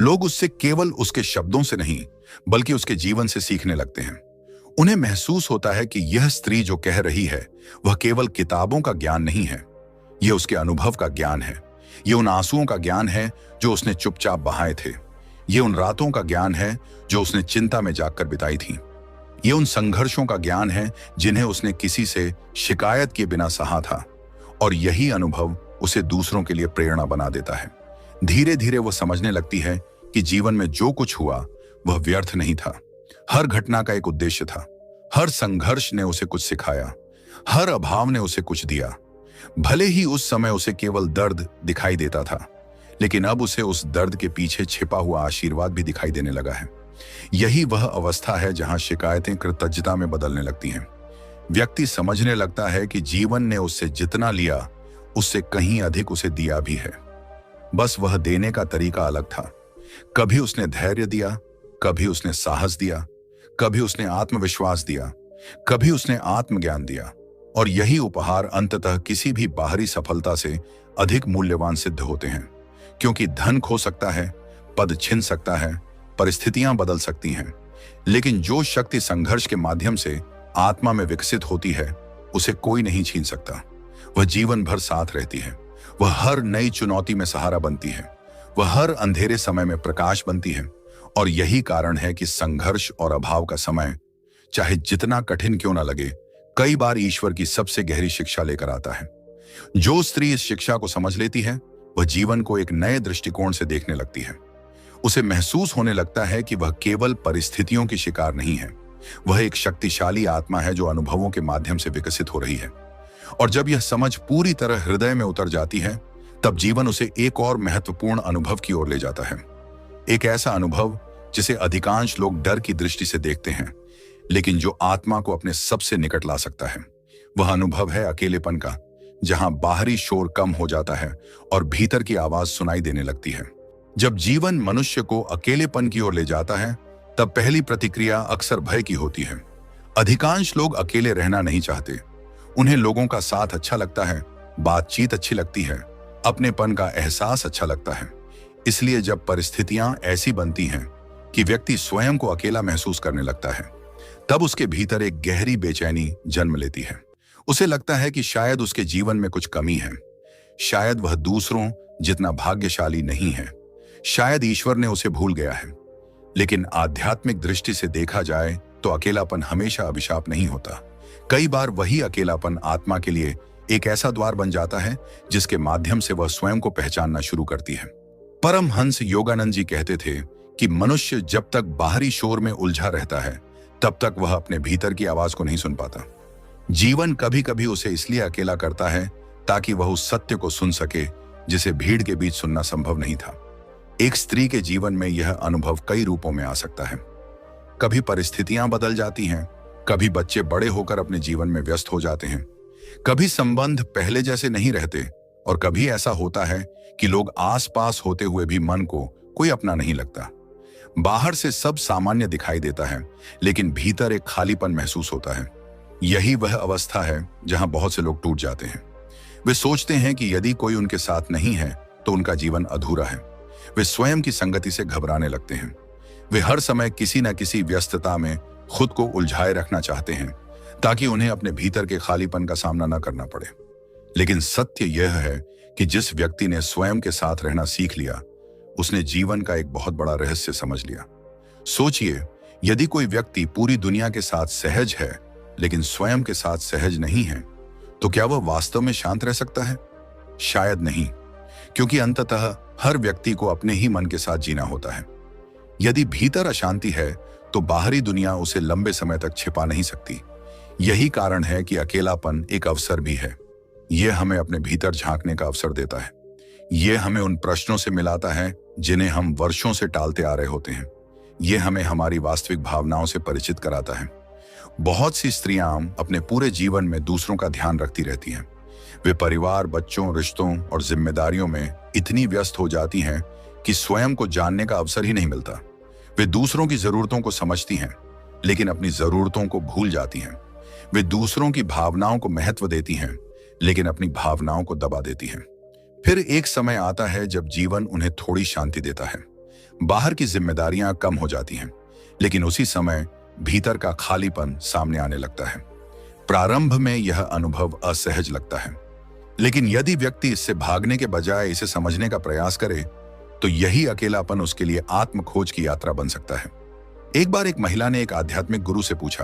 लोग उससे केवल उसके शब्दों से नहीं, बल्कि उसके जीवन से सीखने लगते हैं। उन्हें महसूस होता है कि यह स्त्री जो कह रही है, वह केवल किताबों का ज्ञान नहीं है, यह उसके अनुभव का ज्ञान है। ये उन आंसुओं का ज्ञान है जो उसने चुपचाप बहाए थे। ये उन रातों का ज्ञान है जो उसने चिंता में जागकर बिताई थी। ये उन संघर्षों का ज्ञान है जिन्हें उसने किसी से शिकायत किए बिना सहा था, और यही अनुभव उसे दूसरों के लिए प्रेरणा बना देता है। धीरे धीरे वो समझने लगती है कि जीवन में जो कुछ हुआ वह व्यर्थ नहीं था। हर घटना का एक उद्देश्य था। हर संघर्ष ने उसे कुछ सिखाया, हर अभाव ने उसे कुछ दिया। भले ही उस समय उसे केवल दर्द दिखाई देता था, लेकिन अब उसे उस दर्द के पीछे छिपा हुआ आशीर्वाद भी दिखाई देने लगा है। यही वह अवस्था है जहां शिकायतें कृतज्ञता में बदलने लगती हैं। व्यक्ति समझने लगता है कि जीवन ने उससे जितना लिया, उससे कहीं अधिक उसे दिया भी है। बस वह देने का तरीका अलग था। कभी उसने धैर्य दिया, कभी उसने साहस दिया, कभी उसने आत्मविश्वास दिया, कभी उसने आत्मज्ञान दिया, और यही उपहार अंततः किसी भी बाहरी सफलता से अधिक मूल्यवान सिद्ध होते हैं। क्योंकि धन खो सकता है, पद छिन सकता है, परिस्थितियां बदल सकती हैं, लेकिन जो शक्ति संघर्ष के माध्यम से आत्मा में विकसित होती है, उसे कोई नहीं छीन सकता। वह जीवन भर साथ रहती है। वह हर नई चुनौती में सहारा बनती है। वह हर अंधेरे समय में प्रकाश बनती है। और यही कारण है कि संघर्ष और अभाव का समय, चाहे जितना कठिन क्यों ना लगे, कई बार ईश्वर की सबसे गहरी शिक्षा लेकर आता है। जो स्त्री इस शिक्षा को समझ लेती है, वह जीवन को एक नए दृष्टिकोण से देखने लगती है। उसे महसूस होने लगता है कि वह केवल परिस्थितियों की शिकार नहीं है, वह एक शक्तिशाली आत्मा है जो अनुभवों के माध्यम से विकसित हो रही है। और जब यह समझ पूरी तरह हृदय में उतर जाती है, तब जीवन उसे एक और महत्वपूर्ण अनुभव की ओर ले जाता है। एक ऐसा अनुभव जिसे अधिकांश लोग डर की दृष्टि से देखते हैं, लेकिन जो आत्मा को अपने सबसे निकट ला सकता है। वह अनुभव है अकेलेपन का, जहां बाहरी शोर कम हो जाता है और भीतर की आवाज सुनाई देने लगती है। जब जीवन मनुष्य को अकेलेपन की ओर ले जाता है, तब पहली प्रतिक्रिया अक्सर भय की होती है। अधिकांश लोग अकेले रहना नहीं चाहते। उन्हें लोगों का साथ अच्छा लगता है, बातचीत अच्छी लगती है, अपनेपन का एहसास अच्छा लगता है। इसलिए जब परिस्थितियां ऐसी बनती हैं कि व्यक्ति स्वयं को अकेला महसूस करने लगता है, तब उसके भीतर एक गहरी बेचैनी जन्म लेती है। उसे लगता है कि शायद उसके जीवन में कुछ कमी है, शायद वह दूसरों जितना भाग्यशाली नहीं है, शायद ईश्वर ने उसे भूल गया है। लेकिन आध्यात्मिक दृष्टि से देखा जाए तो अकेलापन हमेशा अभिशाप नहीं होता। कई बार वही अकेलापन आत्मा के लिए एक ऐसा द्वार बन जाता है जिसके माध्यम से वह स्वयं को पहचानना शुरू करती है। परमहंस योगानंद जी कहते थे कि मनुष्य जब तक बाहरी शोर में उलझा रहता है तब तक वह अपने भीतर की आवाज को नहीं सुन पाता। जीवन कभी कभी उसे इसलिए अकेला करता है ताकि वह उस सत्य को सुन सके जिसे भीड़ के बीच सुनना संभव नहीं था। एक स्त्री के जीवन में यह अनुभव कई रूपों में आ सकता है। कभी परिस्थितियां बदल जाती हैं, कभी बच्चे बड़े होकर अपने जीवन में व्यस्त हो जाते हैं, कभी संबंध पहले जैसे नहीं रहते, और कभी ऐसा होता है कि लोग आसपास होते हुए भी मन को कोई अपना नहीं लगता। बाहर से सब सामान्य दिखाई देता है, लेकिन भीतर एक खालीपन महसूस होता है। यही वह अवस्था है जहां बहुत से लोग टूट जाते हैं। वे सोचते हैं कि यदि कोई उनके साथ नहीं है तो उनका जीवन अधूरा है। वे स्वयं की संगति से घबराने लगते हैं। वे हर समय किसी न किसी व्यस्तता में खुद को उलझाए रखना चाहते हैं ताकि उन्हें अपने भीतर के खालीपन का सामना न करना पड़े। लेकिन सत्य यह है कि जिस व्यक्ति ने स्वयं के साथ रहना सीख लिया, उसने जीवन का एक बहुत बड़ा रहस्य समझ लिया। सोचिए, यदि कोई व्यक्ति पूरी दुनिया के साथ सहज है लेकिन स्वयं के साथ सहज नहीं है, तो क्या वह वास्तव में शांत रह सकता है? शायद नहीं, क्योंकि अंततः हर व्यक्ति को अपने ही मन के साथ जीना होता है। यदि भीतर अशांति है तो बाहरी दुनिया उसे लंबे समय तक छिपा नहीं सकती। यही कारण है कि अकेलापन एक अवसर भी है। यह हमें अपने भीतर झांकने का अवसर देता है। यह हमें उन प्रश्नों से मिलाता है जिन्हें हम वर्षों से टालते आ रहे होते हैं। यह हमें हमारी वास्तविक भावनाओं से परिचित कराता है। बहुत सी स्त्रियां अपने पूरे जीवन में दूसरों का ध्यान रखती रहती हैं। वे परिवार, बच्चों, रिश्तों और जिम्मेदारियों में इतनी व्यस्त हो जाती हैं कि स्वयं को जानने का अवसर ही नहीं मिलता। वे दूसरों की जरूरतों को समझती हैं, लेकिन अपनी जरूरतों को भूल जाती हैं। वे दूसरों की भावनाओं को महत्व देती हैं, लेकिन अपनी भावनाओं को दबा देती हैं। फिर एक समय आता है जब जीवन उन्हें थोड़ी शांति देता है। बाहर की जिम्मेदारियां कम हो जाती हैं, लेकिन उसी समय भीतर का खालीपन सामने आने लगता है। प्रारंभ में यह अनुभव असहज लगता है, लेकिन यदि व्यक्ति इससे भागने के बजाय इसे समझने का प्रयास करे तो यही अकेलापन उसके लिए आत्म खोज की यात्रा बन सकता है। एक बार एक महिला ने एक आध्यात्मिक गुरु से पूछा,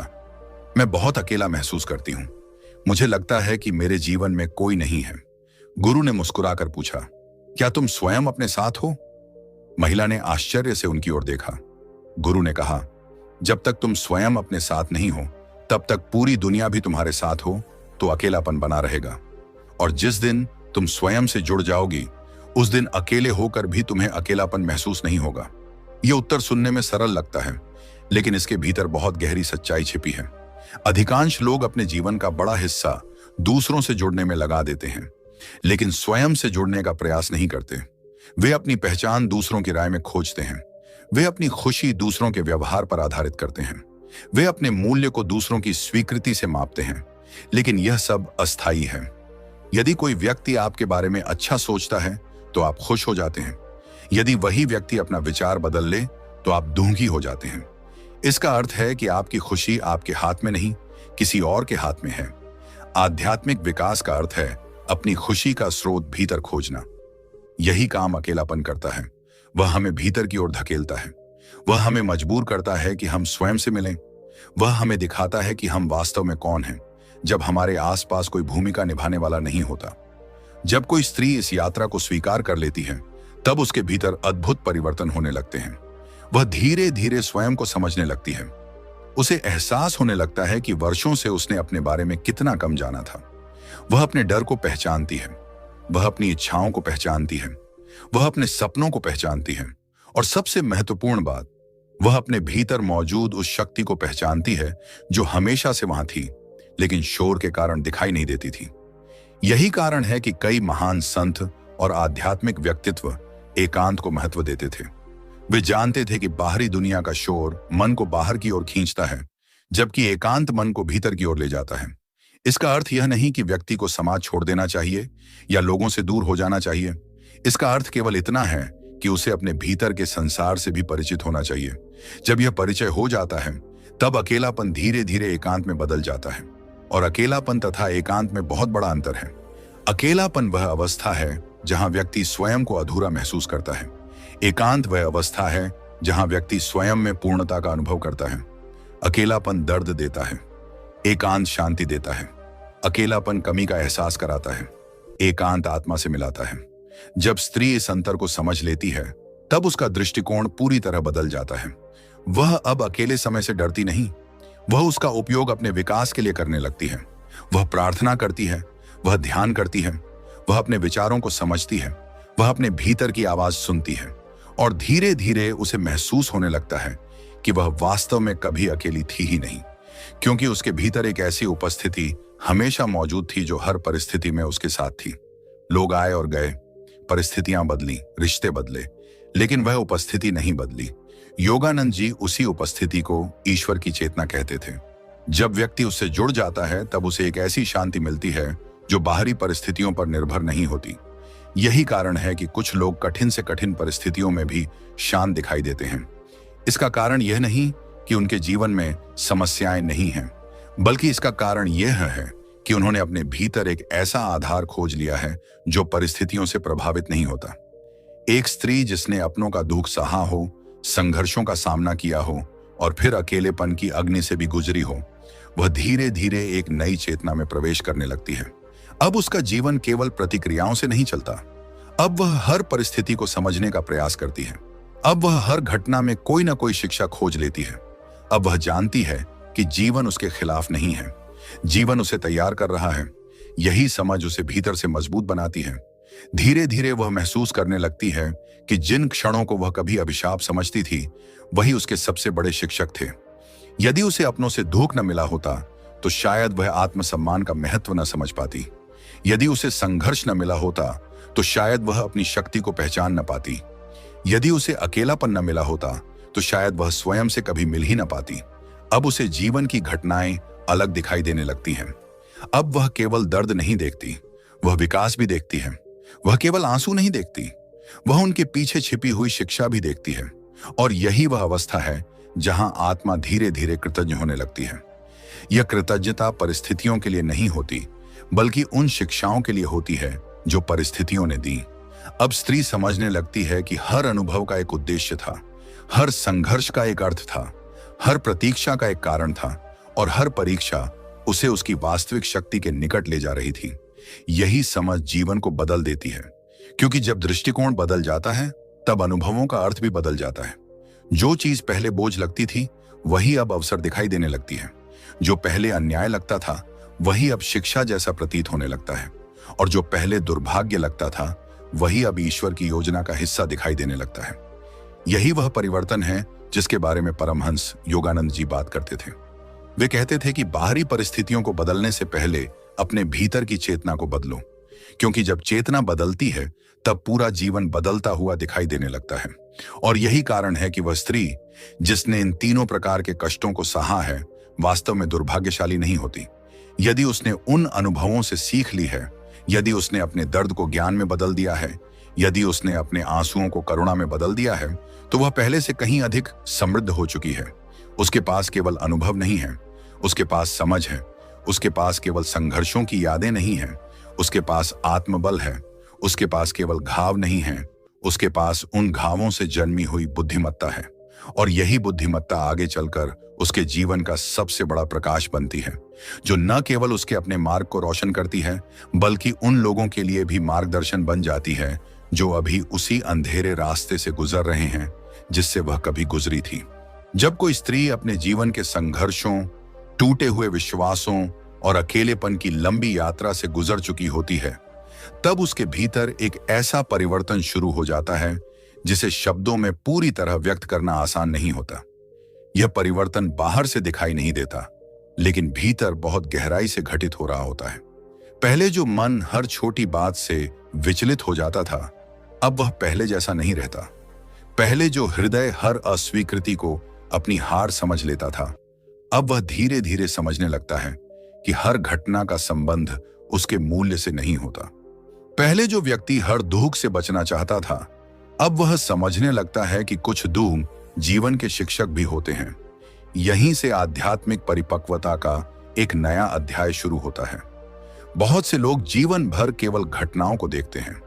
मैं बहुत अकेला महसूस करती हूँ। मुझे लगता है कि मेरे जीवन में कोई नहीं है। गुरु ने मुस्कुराकर पूछा, क्या तुम स्वयं अपने साथ हो? महिला ने आश्चर्य से उनकी ओर देखा। गुरु ने कहा, जब तक तुम स्वयं अपने साथ नहीं हो तब तक पूरी दुनिया भी तुम्हारे साथ हो तो अकेलापन बना रहेगा। और जिस दिन तुम स्वयं से जुड़ जाओगी उस दिन अकेले होकर भी तुम्हें अकेलापन महसूस नहीं होगा। यह उत्तर सुनने में सरल लगता है, लेकिन इसके भीतर बहुत गहरी सच्चाई छिपी है। अधिकांश लोग अपने जीवन का बड़ा हिस्सा दूसरों से जुड़ने में लगा देते हैं, लेकिन स्वयं से जुड़ने का प्रयास नहीं करते। वे अपनी पहचान दूसरों की राय में खोजते हैं। वे अपनी खुशी दूसरों के व्यवहार पर आधारित करते हैं। वे अपने मूल्य को दूसरों की स्वीकृति से मापते हैं, लेकिन यह सब अस्थायी है। यदि कोई व्यक्ति आपके बारे में अच्छा सोचता है तो आप खुश हो जाते हैं। यदि वही व्यक्ति अपना विचार बदल ले तो आप दुखी हो जाते हैं। इसका अर्थ है कि आपकी खुशी आपके हाथ में नहीं, किसी और के हाथ में है। आध्यात्मिक विकास का अर्थ है अपनी खुशी का स्रोत भीतर खोजना। यही काम अकेलापन करता है। वह हमें भीतर की ओर धकेलता है। वह हमें मजबूर करता है कि हम स्वयं से मिलें। वह हमें दिखाता है कि हम वास्तव में कौन हैं, जब हमारे आसपास कोई भूमिका निभाने वाला नहीं होता। जब कोई स्त्री इस यात्रा को स्वीकार कर लेती है, तब उसके भीतर अद्भुत परिवर्तन होने लगते हैं। वह धीरे धीरे स्वयं को समझने लगती है। उसे एहसास होने लगता है कि वर्षों से उसने अपने बारे में कितना कम जाना था। वह अपने डर को पहचानती है, वह अपनी इच्छाओं को पहचानती है, वह अपने सपनों को पहचानती है, और सबसे महत्वपूर्ण बात, वह अपने भीतर मौजूद उस शक्ति को पहचानती है जो हमेशा से वहां थी, लेकिन शोर के कारण दिखाई नहीं देती थी। यही कारण है कि कई महान संत और आध्यात्मिक व्यक्तित्व एकांत को महत्व देते थे। वे जानते थे कि बाहरी दुनिया का शोर मन को बाहर की ओर खींचता है, जबकि एकांत मन को भीतर की ओर ले जाता है। इसका अर्थ यह नहीं कि व्यक्ति को समाज छोड़ देना चाहिए या लोगों से दूर हो जाना चाहिए। इसका अर्थ केवल इतना है कि उसे अपने भीतर के संसार से भी परिचित होना चाहिए। जब यह परिचय हो जाता है, तब अकेलापन धीरे धीरे एकांत में बदल जाता है। और अकेलापन तथा एकांत में बहुत बड़ा अंतर है। अकेलापन वह अवस्था है जहां व्यक्ति स्वयं को अधूरा महसूस करता है। एकांत वह अवस्था है जहां व्यक्ति स्वयं में पूर्णता का अनुभव करता है। अकेलापन दर्द देता है, एकांत शांति देता है। अकेलापन कमी का एहसास कराता है, एकांत आत्मा से मिलाता है। जब स्त्री इस अंतर को समझ लेती है, तब उसका दृष्टिकोण पूरी तरह बदल जाता है। वह अब अकेले समय से डरती नहीं, वह उसका उपयोग अपने विकास के लिए करने लगती है। वह प्रार्थना करती है, वह ध्यान करती है, वह अपने विचारों को समझती है, वह अपने भीतर की आवाज सुनती है, और धीरे धीरे उसे महसूस होने लगता है कि वह वास्तव में कभी अकेली थी ही नहीं, क्योंकि उसके भीतर एक ऐसी उपस्थिति हमेशा मौजूद थी जो हर परिस्थिति में उसके साथ थी। लोग आए और गए, परिस्थितियां बदली, रिश्ते बदले, लेकिन वह उपस्थिति नहीं बदली। योगानंद जी उसी उपस्थिति को ईश्वर की चेतना कहते थे। जब व्यक्ति उससे जुड़ जाता है तब उसे एक ऐसी शांति मिलती है जो बाहरी परिस्थितियों पर निर्भर नहीं होती। यही कारण है कि कुछ लोग कठिन से कठिन परिस्थितियों में भी शांत दिखाई देते हैं। इसका कारण यह नहीं कि उनके जीवन में समस्याएं नहीं हैं, बल्कि इसका कारण यह है कि उन्होंने अपने भीतर एक ऐसा आधार खोज लिया है जो परिस्थितियों से प्रभावित नहीं होता। एक स्त्री जिसने अपनों का दुख सहा हो, संघर्षों का सामना किया हो और फिर अकेलेपन की अग्नि से भी गुजरी हो, वह धीरे धीरे एक नई चेतना में प्रवेश करने लगती है। अब उसका जीवन केवल प्रतिक्रियाओं से नहीं चलता, अब वह हर परिस्थिति को समझने का प्रयास करती है। अब वह हर घटना में कोई ना कोई शिक्षा खोज लेती है। अब वह जानती है कि जीवन उसके खिलाफ नहीं है, जीवन उसे तैयार कर रहा है। यही समझ उसे भीतर से मजबूत बनाती है। धीरे धीरे वह महसूस करने लगती है कि जिन क्षणों को वह कभी अभिशाप समझती थी, वही उसके सबसे बड़े शिक्षक थे। यदि उसे अपनों से धोखा न मिला होता तो शायद वह आत्मसम्मान का महत्व न समझ पाती। यदि उसे संघर्ष न मिला होता तो शायद वह अपनी शक्ति को पहचान न पाती। यदि उसे अकेलापन न मिला होता तो शायद वह स्वयं से कभी मिल ही न पाती। अब उसे जीवन की घटनाएं अलग दिखाई देने लगती हैं। अब वह केवल दर्द नहीं देखती, वह विकास भी देखती है। वह केवल आंसू नहीं देखती, वह उनके पीछे छिपी हुई शिक्षा भी देखती है। और यही वह अवस्था है जहां आत्मा धीरे धीरे कृतज्ञ होने लगती है। यह कृतज्ञता परिस्थितियों के लिए नहीं होती, बल्कि उन शिक्षाओं के लिए होती है जो परिस्थितियों ने दी। अब स्त्री समझने लगती है कि हर अनुभव का एक उद्देश्य था, हर संघर्ष का एक अर्थ था, हर प्रतीक्षा का एक कारण था, और हर परीक्षा उसे उसकी वास्तविक शक्ति के निकट ले जा रही थी। यही समझ जीवन को बदल देती है, क्योंकि जब दृष्टिकोण बदल जाता है तब अनुभवों का अर्थ भी बदल जाता है। जो चीज पहले बोझ लगती थी वही अब अवसर दिखाई देने लगती है। जो पहले अन्याय लगता था वही अब शिक्षा जैसा प्रतीत होने लगता है, और जो पहले दुर्भाग्य लगता था वही अब ईश्वर की योजना का हिस्सा दिखाई देने लगता है। यही वह परिवर्तन है जिसके बारे में परमहंस योगानंद जी बात करते थे। वे कहते थे कि बाहरी परिस्थितियों को बदलने से पहले अपने भीतर की चेतना को बदलो, क्योंकि जब चेतना बदलती है तब पूरा जीवन बदलता हुआ दिखाई देने लगता है। और यही कारण है कि वह स्त्री जिसने इन तीनों प्रकार के कष्टों को सहा है वास्तव में दुर्भाग्यशाली नहीं होती। यदि उसने उन अनुभवों से सीख ली है, यदि उसने अपने दर्द को ज्ञान में बदल दिया है, यदि उसने अपने आंसुओं को करुणा में बदल दिया है, तो वह पहले से कहीं अधिक समृद्ध हो चुकी है। उसके पास केवल अनुभव नहीं है, उसके पास समझ है। उसके पास केवल संघर्षों की यादें नहीं हैं, उसके पास आत्मबल है। उसके पास केवल घाव नहीं है, उसके पास उन घावों से जन्मी हुई बुद्धिमत्ता है। और यही बुद्धिमत्ता आगे चलकर उसके जीवन का सबसे बड़ा प्रकाश बनती है, जो न केवल उसके अपने मार्ग को रोशन करती है, बल्कि उन लोगों के लिए भी मार्गदर्शन बन जाती है जो अभी उसी अंधेरे रास्ते से गुजर रहे हैं जिससे वह कभी गुजरी थी। जब कोई स्त्री अपने जीवन के संघर्षों, टूटे हुए विश्वासों और अकेलेपन की लंबी यात्रा से गुजर चुकी होती है, तब उसके भीतर एक ऐसा परिवर्तन शुरू हो जाता है जिसे शब्दों में पूरी तरह व्यक्त करना आसान नहीं होता। यह परिवर्तन बाहर से दिखाई नहीं देता, लेकिन भीतर बहुत गहराई से घटित हो रहा होता है। पहले जो मन हर छोटी बात से विचलित हो जाता था, अब वह पहले जैसा नहीं रहता। पहले जो हृदय हर अस्वीकृति को अपनी हार समझ लेता था, अब वह धीरे धीरे समझने लगता है कि हर घटना का संबंध उसके मूल्य से नहीं होता। पहले जो व्यक्ति हर दुख से बचना चाहता था, अब वह समझने लगता है कि कुछ दुख जीवन के शिक्षक भी होते हैं। यहीं से आध्यात्मिक परिपक्वता का एक नया अध्याय शुरू होता है। बहुत से लोग जीवन भर केवल घटनाओं को देखते हैं,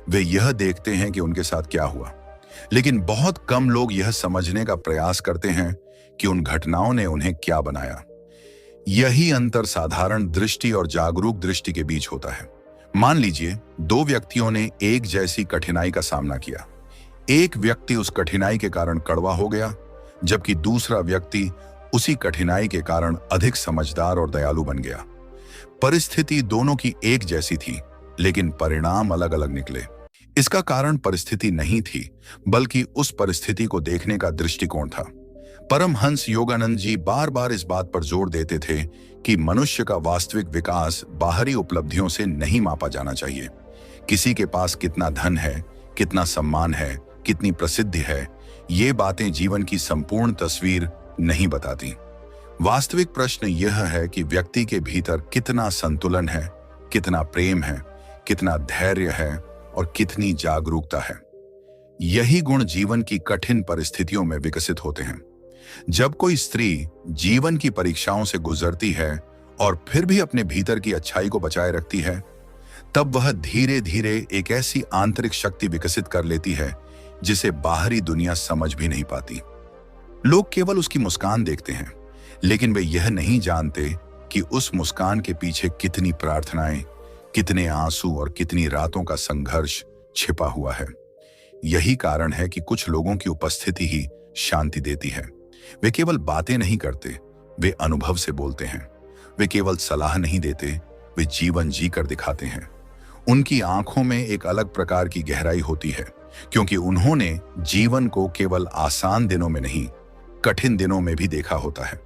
वे यह देखते हैं कि उनके साथ क्या हुआ, लेकिन बहुत कम लोग यह समझने का प्रयास करते हैं कि उन घटनाओं ने उन्हें क्या बनाया। यही अंतर साधारण दृष्टि और जागरूक दृष्टि के बीच होता है। मान लीजिए दो व्यक्तियों ने एक जैसी कठिनाई का सामना किया। एक व्यक्ति उस कठिनाई के कारण कड़वा हो गया, जबकि दूसरा व्यक्ति उसी कठिनाई के कारण अधिक समझदार और दयालु बन गया। परिस्थिति दोनों की एक जैसी थी, लेकिन परिणाम अलग अलग निकले। इसका कारण परिस्थिति नहीं थी, बल्कि उस परिस्थिति को देखने का दृष्टिकोण था। परमहंस योगानंद जी बार बार इस बात पर जोर देते थे कि मनुष्य का वास्तविक विकास बाहरी उपलब्धियों से नहीं मापा जाना चाहिए। किसी के पास कितना धन है, कितना सम्मान है, कितनी प्रसिद्धि है, ये बातें जीवन की संपूर्ण तस्वीर नहीं बताती। वास्तविक प्रश्न यह है कि व्यक्ति के भीतर कितना संतुलन है, कितना प्रेम है, कितना धैर्य है और कितनी जागरूकता है। यही गुण जीवन की कठिन परिस्थितियों में विकसित होते हैं। जब कोई स्त्री जीवन की परीक्षाओं से गुजरती है और फिर भी अपने भीतर की अच्छाई को बचाए रखती है, तब वह धीरे धीरे एक ऐसी आंतरिक शक्ति विकसित कर लेती है जिसे बाहरी दुनिया समझ भी नहीं पाती। लोग केवल उसकी मुस्कान देखते हैं, लेकिन वे यह नहीं जानते कि उस मुस्कान के पीछे कितनी प्रार्थनाएं, कितने आंसू और कितनी रातों का संघर्ष छिपा हुआ है। यही कारण है कि कुछ लोगों की उपस्थिति ही शांति देती है। वे केवल बातें नहीं करते, वे अनुभव से बोलते हैं। वे केवल सलाह नहीं देते, वे जीवन जी कर दिखाते हैं। उनकी आंखों में एक अलग प्रकार की गहराई होती है, क्योंकि उन्होंने जीवन को केवल आसान दिनों में नहीं, कठिन दिनों में भी देखा होता है।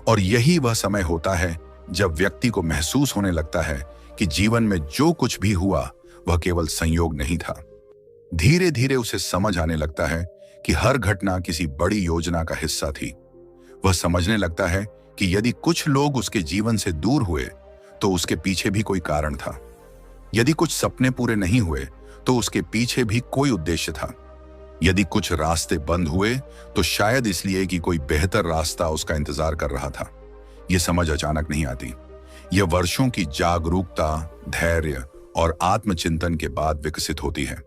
और यही वह समय होता है जब व्यक्ति को महसूस होने लगता है कि जीवन में जो कुछ भी हुआ वह केवल संयोग नहीं था। धीरे धीरे उसे समझ आने लगता है कि हर घटना किसी बड़ी योजना का हिस्सा थी। वह समझने लगता है कि यदि कुछ लोग उसके जीवन से दूर हुए तो उसके पीछे भी कोई कारण था। यदि कुछ सपने पूरे नहीं हुए तो उसके पीछे भी कोई उद्देश्य था। यदि कुछ रास्ते बंद हुए तो शायद इसलिए कि कोई बेहतर रास्ता उसका इंतजार कर रहा था। यह समझ अचानक नहीं आती। यह वर्षों की जागरूकता, धैर्य और आत्मचिंतन के बाद विकसित होती है।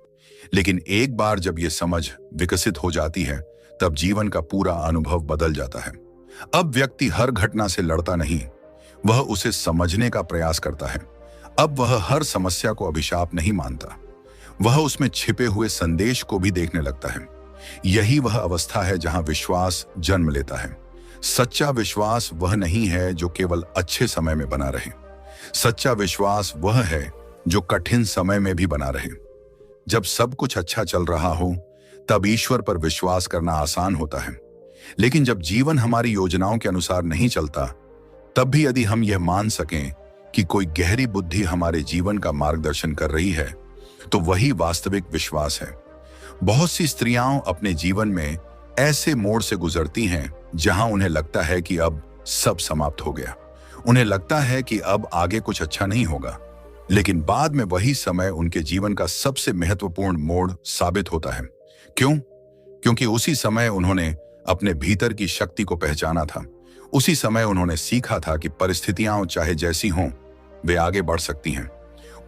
लेकिन एक बार जब यह समझ विकसित हो जाती है, तब जीवन का पूरा अनुभव बदल जाता है। अब व्यक्ति हर घटना से लड़ता नहीं, वह उसे समझने का प्रयास करता है। अब वह हर समस्या को अभिशाप नहीं मानता, वह उसमें छिपे हुए संदेश को भी देखने लगता है। यही वह अवस्था है जहां विश्वास जन्म लेता है। सच्चा विश्वास वह नहीं है जो केवल अच्छे समय में बना रहे। सच्चा विश्वास वह है जो कठिन समय में भी बना रहे। जब सब कुछ अच्छा चल रहा हो, तब ईश्वर पर विश्वास करना आसान होता है। लेकिन जब जीवन हमारी योजनाओं के अनुसार नहीं चलता, तब भी यदि हम यह मान सकें कि कोई गहरी बुद्धि हमारे जीवन का मार्गदर्शन कर रही है, तो वही वास्तविक विश्वास है। बहुत सी स्त्रियां अपने जीवन में ऐसे मोड़ से गुजरती हैं जहां उन्हें लगता है कि अब सब समाप्त हो गया। उन्हें लगता है कि अब आगे कुछ अच्छा नहीं होगा। लेकिन बाद में वही समय उनके जीवन का सबसे महत्वपूर्ण मोड़ साबित होता है। क्यों? क्योंकि उसी समय उन्होंने अपने भीतर की शक्ति को पहचाना था। उसी समय उन्होंने सीखा था कि परिस्थितियां चाहे जैसी हों, वे आगे बढ़ सकती हैं।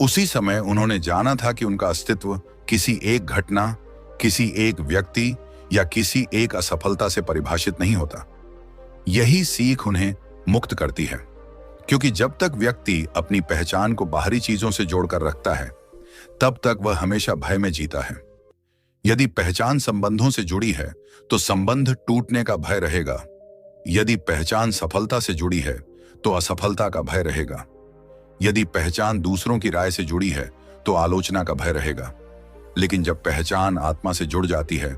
उसी समय उन्होंने जाना था कि उनका अस्तित्व किसी एक घटना, किसी एक व्यक्ति या किसी एक असफलता से परिभाषित नहीं होता। यही सीख उन्हें मुक्त करती है, क्योंकि जब तक व्यक्ति अपनी पहचान को बाहरी चीजों से जोड़कर रखता है, तब तक वह हमेशा भय में जीता है। यदि पहचान संबंधों से जुड़ी है तो संबंध टूटने का भय रहेगा। यदि पहचान सफलता से जुड़ी है तो असफलता का भय रहेगा। यदि पहचान दूसरों की राय से जुड़ी है तो आलोचना का भय रहेगा। लेकिन जब पहचान आत्मा से जुड़ जाती है,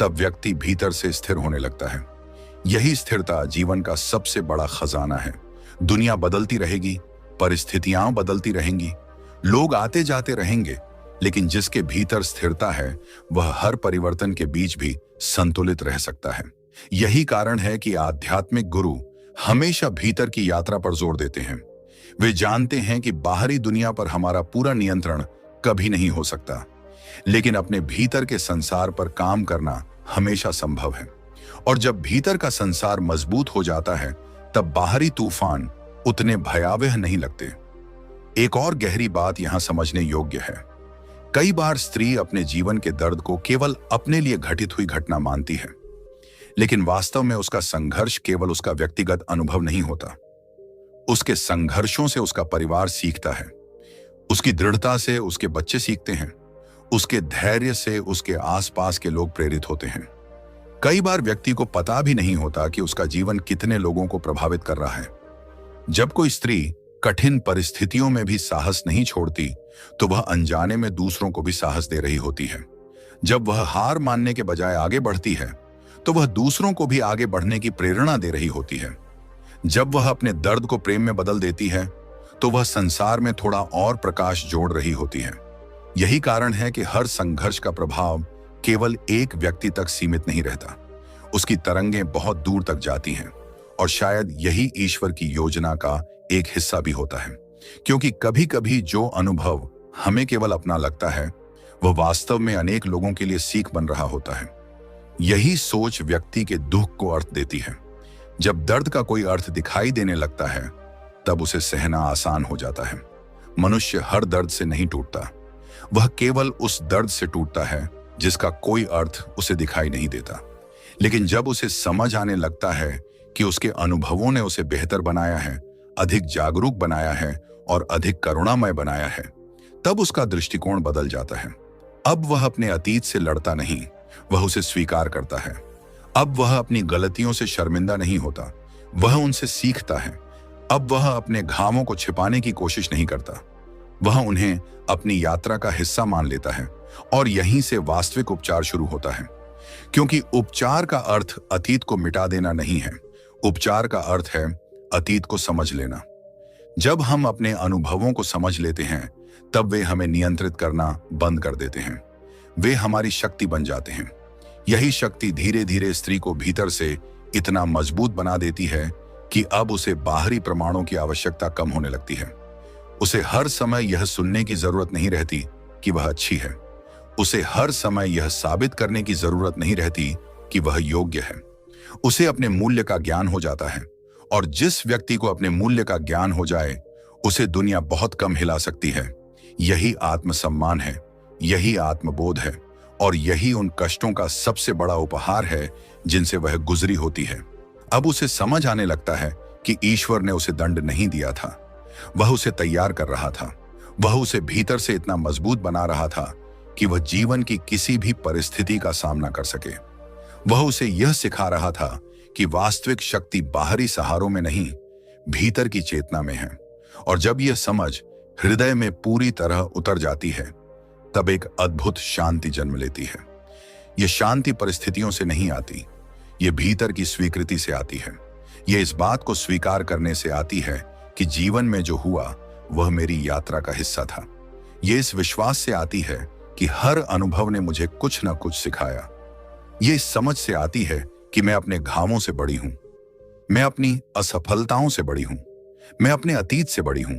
तब व्यक्ति भीतर से स्थिर होने लगता है। यही स्थिरता जीवन का सबसे बड़ा खजाना है। दुनिया बदलती रहेगी, परिस्थितियां बदलती रहेंगी, लोग आते जाते रहेंगे, लेकिन जिसके भीतर स्थिरता है वह हर परिवर्तन के बीच भी संतुलित रह सकता है। यही कारण है कि आध्यात्मिक गुरु हमेशा भीतर की यात्रा पर जोर देते हैं। वे जानते हैं कि बाहरी दुनिया पर हमारा पूरा नियंत्रण कभी नहीं हो सकता, लेकिन अपने भीतर के संसार पर काम करना हमेशा संभव है। और जब भीतर का संसार मजबूत हो जाता है, तब बाहरी तूफान उतने भयावह नहीं लगते। एक और गहरी बात यहां समझने योग्य है। कई बार स्त्री अपने जीवन के दर्द को केवल अपने लिए घटित हुई घटना मानती है, लेकिन वास्तव में उसका संघर्ष केवल उसका व्यक्तिगत अनुभव नहीं होता। उसके संघर्षों से उसका परिवार सीखता है, उसकी दृढ़ता से उसके बच्चे सीखते हैं, उसके धैर्य से उसके आसपास के लोग प्रेरित होते हैं। कई बार व्यक्ति को पता भी नहीं होता कि उसका जीवन कितने लोगों को प्रभावित कर रहा है। जब कोई स्त्री कठिन परिस्थितियों में भी साहस नहीं छोड़ती, तो वह अनजाने में दूसरों को भी साहस दे रही होती है। जब वह हार मानने के बजाय आगे बढ़ती है, तो वह दूसरों को भी आगे बढ़ने की प्रेरणा दे रही होती है। जब वह अपने दर्द को प्रेम में बदल देती है, तो वह संसार में थोड़ा और प्रकाश जोड़ रही होती है। यही कारण है कि हर संघर्ष का प्रभाव केवल एक व्यक्ति तक सीमित नहीं रहता। उसकी तरंगें बहुत दूर तक जाती हैं, और शायद यही ईश्वर की योजना का एक हिस्सा भी होता है। क्योंकि कभी-कभी जो अनुभव हमें केवल अपना लगता है, वह वास्तव में अनेक लोगों के लिए सीख बन रहा होता है। यही सोच व्यक्ति के दुख को अर्थ देती है। जब दर्द का कोई अर्थ दिखाई देने लगता है, तब उसे सहना आसान हो जाता है। मनुष्य हर दर्द से नहीं टूटता, वह केवल उस दर्द से टूटता है जिसका कोई अर्थ उसे दिखाई नहीं देता। लेकिन जब उसे समझ आने लगता है कि उसके अनुभवों ने उसे बेहतर बनाया है, अधिक जागरूक बनाया है और अधिक करुणामय बनाया है, तब उसका दृष्टिकोण बदल जाता है। अब वह अपने अतीत से लड़ता नहीं, वह उसे स्वीकार करता है। अब वह अपनी गलतियों से शर्मिंदा नहीं होता, वह उनसे सीखता है। अब वह अपने घावों को छिपाने की कोशिश नहीं करता, वह उन्हें अपनी यात्रा का हिस्सा मान लेता है। और यहीं से वास्तविक उपचार शुरू होता है। क्योंकि उपचार का अर्थ अतीत को मिटा देना नहीं है, उपचार का अर्थ है अतीत को समझ लेना। जब हम अपने अनुभवों को समझ लेते हैं, तब वे हमें नियंत्रित करना बंद कर देते हैं। वे हमारी शक्ति बन जाते हैं। यही शक्ति धीरे धीरे स्त्री को भीतर से इतना मजबूत बना देती है कि अब उसे बाहरी प्रमाणों की आवश्यकता कम होने लगती है। उसे हर समय यह सुनने की जरूरत नहीं रहती कि वह अच्छी है। उसे हर समय यह साबित करने की जरूरत नहीं रहती कि वह योग्य है। उसे अपने मूल्य का ज्ञान हो जाता है, और जिस व्यक्ति को अपने मूल्य का ज्ञान हो जाए, उसे दुनिया बहुत कम हिला सकती है। यही आत्मसम्मान है, यही आत्मबोध है, और यही उन कष्टों का सबसे बड़ा उपहार है जिनसे वह गुजरी होती है। अब उसे समझ आने लगता है कि ईश्वर ने उसे दंड नहीं दिया था, वह उसे तैयार कर रहा था। वह उसे भीतर से इतना मजबूत बना रहा था कि वह जीवन की किसी भी परिस्थिति का सामना कर सके। वह उसे यह सिखा रहा था कि वास्तविक शक्ति बाहरी सहारों में नहीं, भीतर की चेतना में है। और जब यह समझ हृदय में पूरी तरह उतर जाती है, तब एक अद्भुत शांति जन्म लेती है। यह शांति परिस्थितियों से नहीं आती, यह भीतर की स्वीकृति से आती है। यह इस बात को स्वीकार करने से आती है कि जीवन में जो हुआ वह मेरी यात्रा का हिस्सा था। यह इस विश्वास से आती है कि हर अनुभव ने मुझे कुछ न कुछ सिखाया। यह इस समझ से आती है कि मैं अपने घावों से बड़ी हूं, मैं अपनी असफलताओं से बड़ी हूं, मैं अपने अतीत से बड़ी हूं,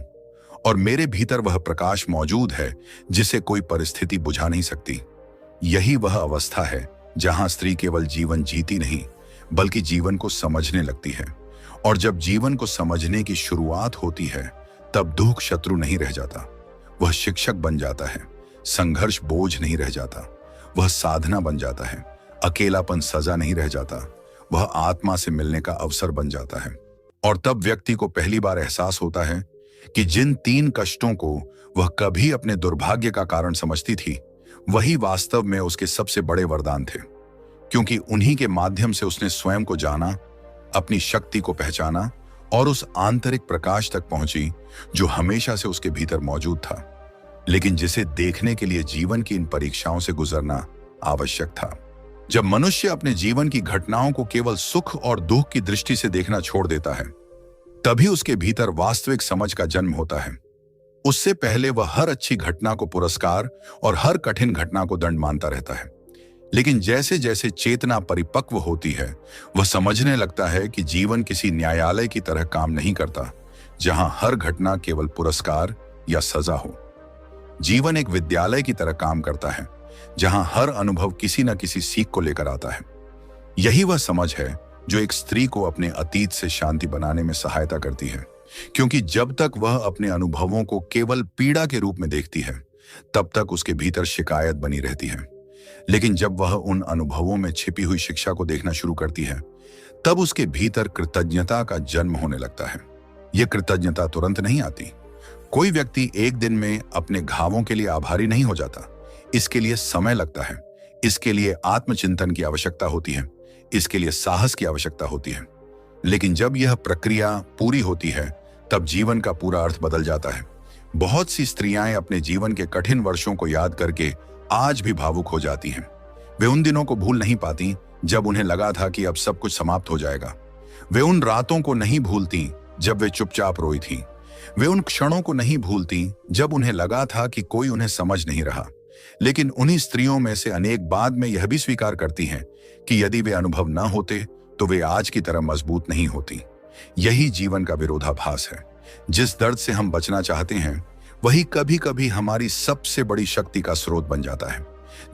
और मेरे भीतर वह प्रकाश मौजूद है जिसे कोई परिस्थिति बुझा नहीं सकती। यही वह अवस्था है जहां स्त्री केवल जीवन जीती नहीं, बल्कि जीवन को समझने लगती है। और जब जीवन को समझने की शुरुआत होती है, तब दुख शत्रु नहीं रह जाता, वह शिक्षक बन जाता है। संघर्ष बोझ नहीं रह जाता, वह साधना बन जाता है। अकेलापन सजा नहीं रह जाता, वह आत्मा से मिलने का अवसर बन जाता है। और तब व्यक्ति को पहली बार एहसास होता है कि जिन 3 कष्टों को वह कभी अपने दुर्भाग्य का कारण समझती थी, वही वास्तव में उसके सबसे बड़े वरदान थे। क्योंकि उन्हीं के माध्यम से उसने स्वयं को जाना, अपनी शक्ति को पहचाना और उस आंतरिक प्रकाश तक पहुंची जो हमेशा से उसके भीतर मौजूद था, लेकिन जिसे देखने के लिए जीवन की इन परीक्षाओं से गुजरना आवश्यक था। जब मनुष्य अपने जीवन की घटनाओं को केवल सुख और दुख की दृष्टि से देखना छोड़ देता है, तभी उसके भीतर वास्तविक समझ का जन्म होता है। उससे पहले वह हर अच्छी घटना को पुरस्कार और हर कठिन घटना को दंड मानता रहता है। लेकिन जैसे जैसे चेतना परिपक्व होती है, वह समझने लगता है कि जीवन किसी न्यायालय की तरह काम नहीं करता, जहां हर घटना केवल पुरस्कार या सजा हो। जीवन एक विद्यालय की तरह काम करता है, जहां हर अनुभव किसी न किसी सीख को लेकर आता है। यही वह समझ है जो एक स्त्री को अपने अतीत से शांति बनाने में सहायता करती है। क्योंकि जब तक वह अपने अनुभवों को केवल पीड़ा के रूप में देखती है, तब तक उसके भीतर शिकायत बनी रहती है। लेकिन जब वह उन अनुभवों में छिपी हुई शिक्षा को देखना शुरू करती है, तब उसके भीतर कृतज्ञता का जन्म होने लगता है। यह कृतज्ञता तुरंत नहीं आती। कोई व्यक्ति एक दिन में अपने घावों के लिए आभारी नहीं हो जाता। इसके लिए समय लगता है, इसके लिए आत्मचिंतन की आवश्यकता होती है, इसके लिए साहस की आवश्यकता होती है। लेकिन जब यह प्रक्रिया पूरी होती है तब जीवन का पूरा अर्थ बदल जाता है। बहुत सी स्त्रियां अपने जीवन के कठिन वर्षों को याद करके आज भी भावुक हो जाती हैं। वे उन दिनों को भूल नहीं पाती जब उन्हें लगा था कि अब सब कुछ समाप्त हो जाएगा। वे उन रातों को नहीं भूलती जब वे चुपचाप रोई थीं। वे उन क्षणों को नहीं भूलती जब उन्हें लगा था कि कोई उन्हें समझ नहीं रहा। लेकिन उन्हीं स्त्रियों में से अनेक बाद में यह भी स्वीकार करती हैं कि यदि वे अनुभव न होते तो वे आज की तरह मजबूत नहीं होती। यही जीवन का विरोधाभास है। जिस दर्द से हम बचना चाहते हैं वही कभी कभी हमारी सबसे बड़ी शक्ति का स्रोत बन जाता है।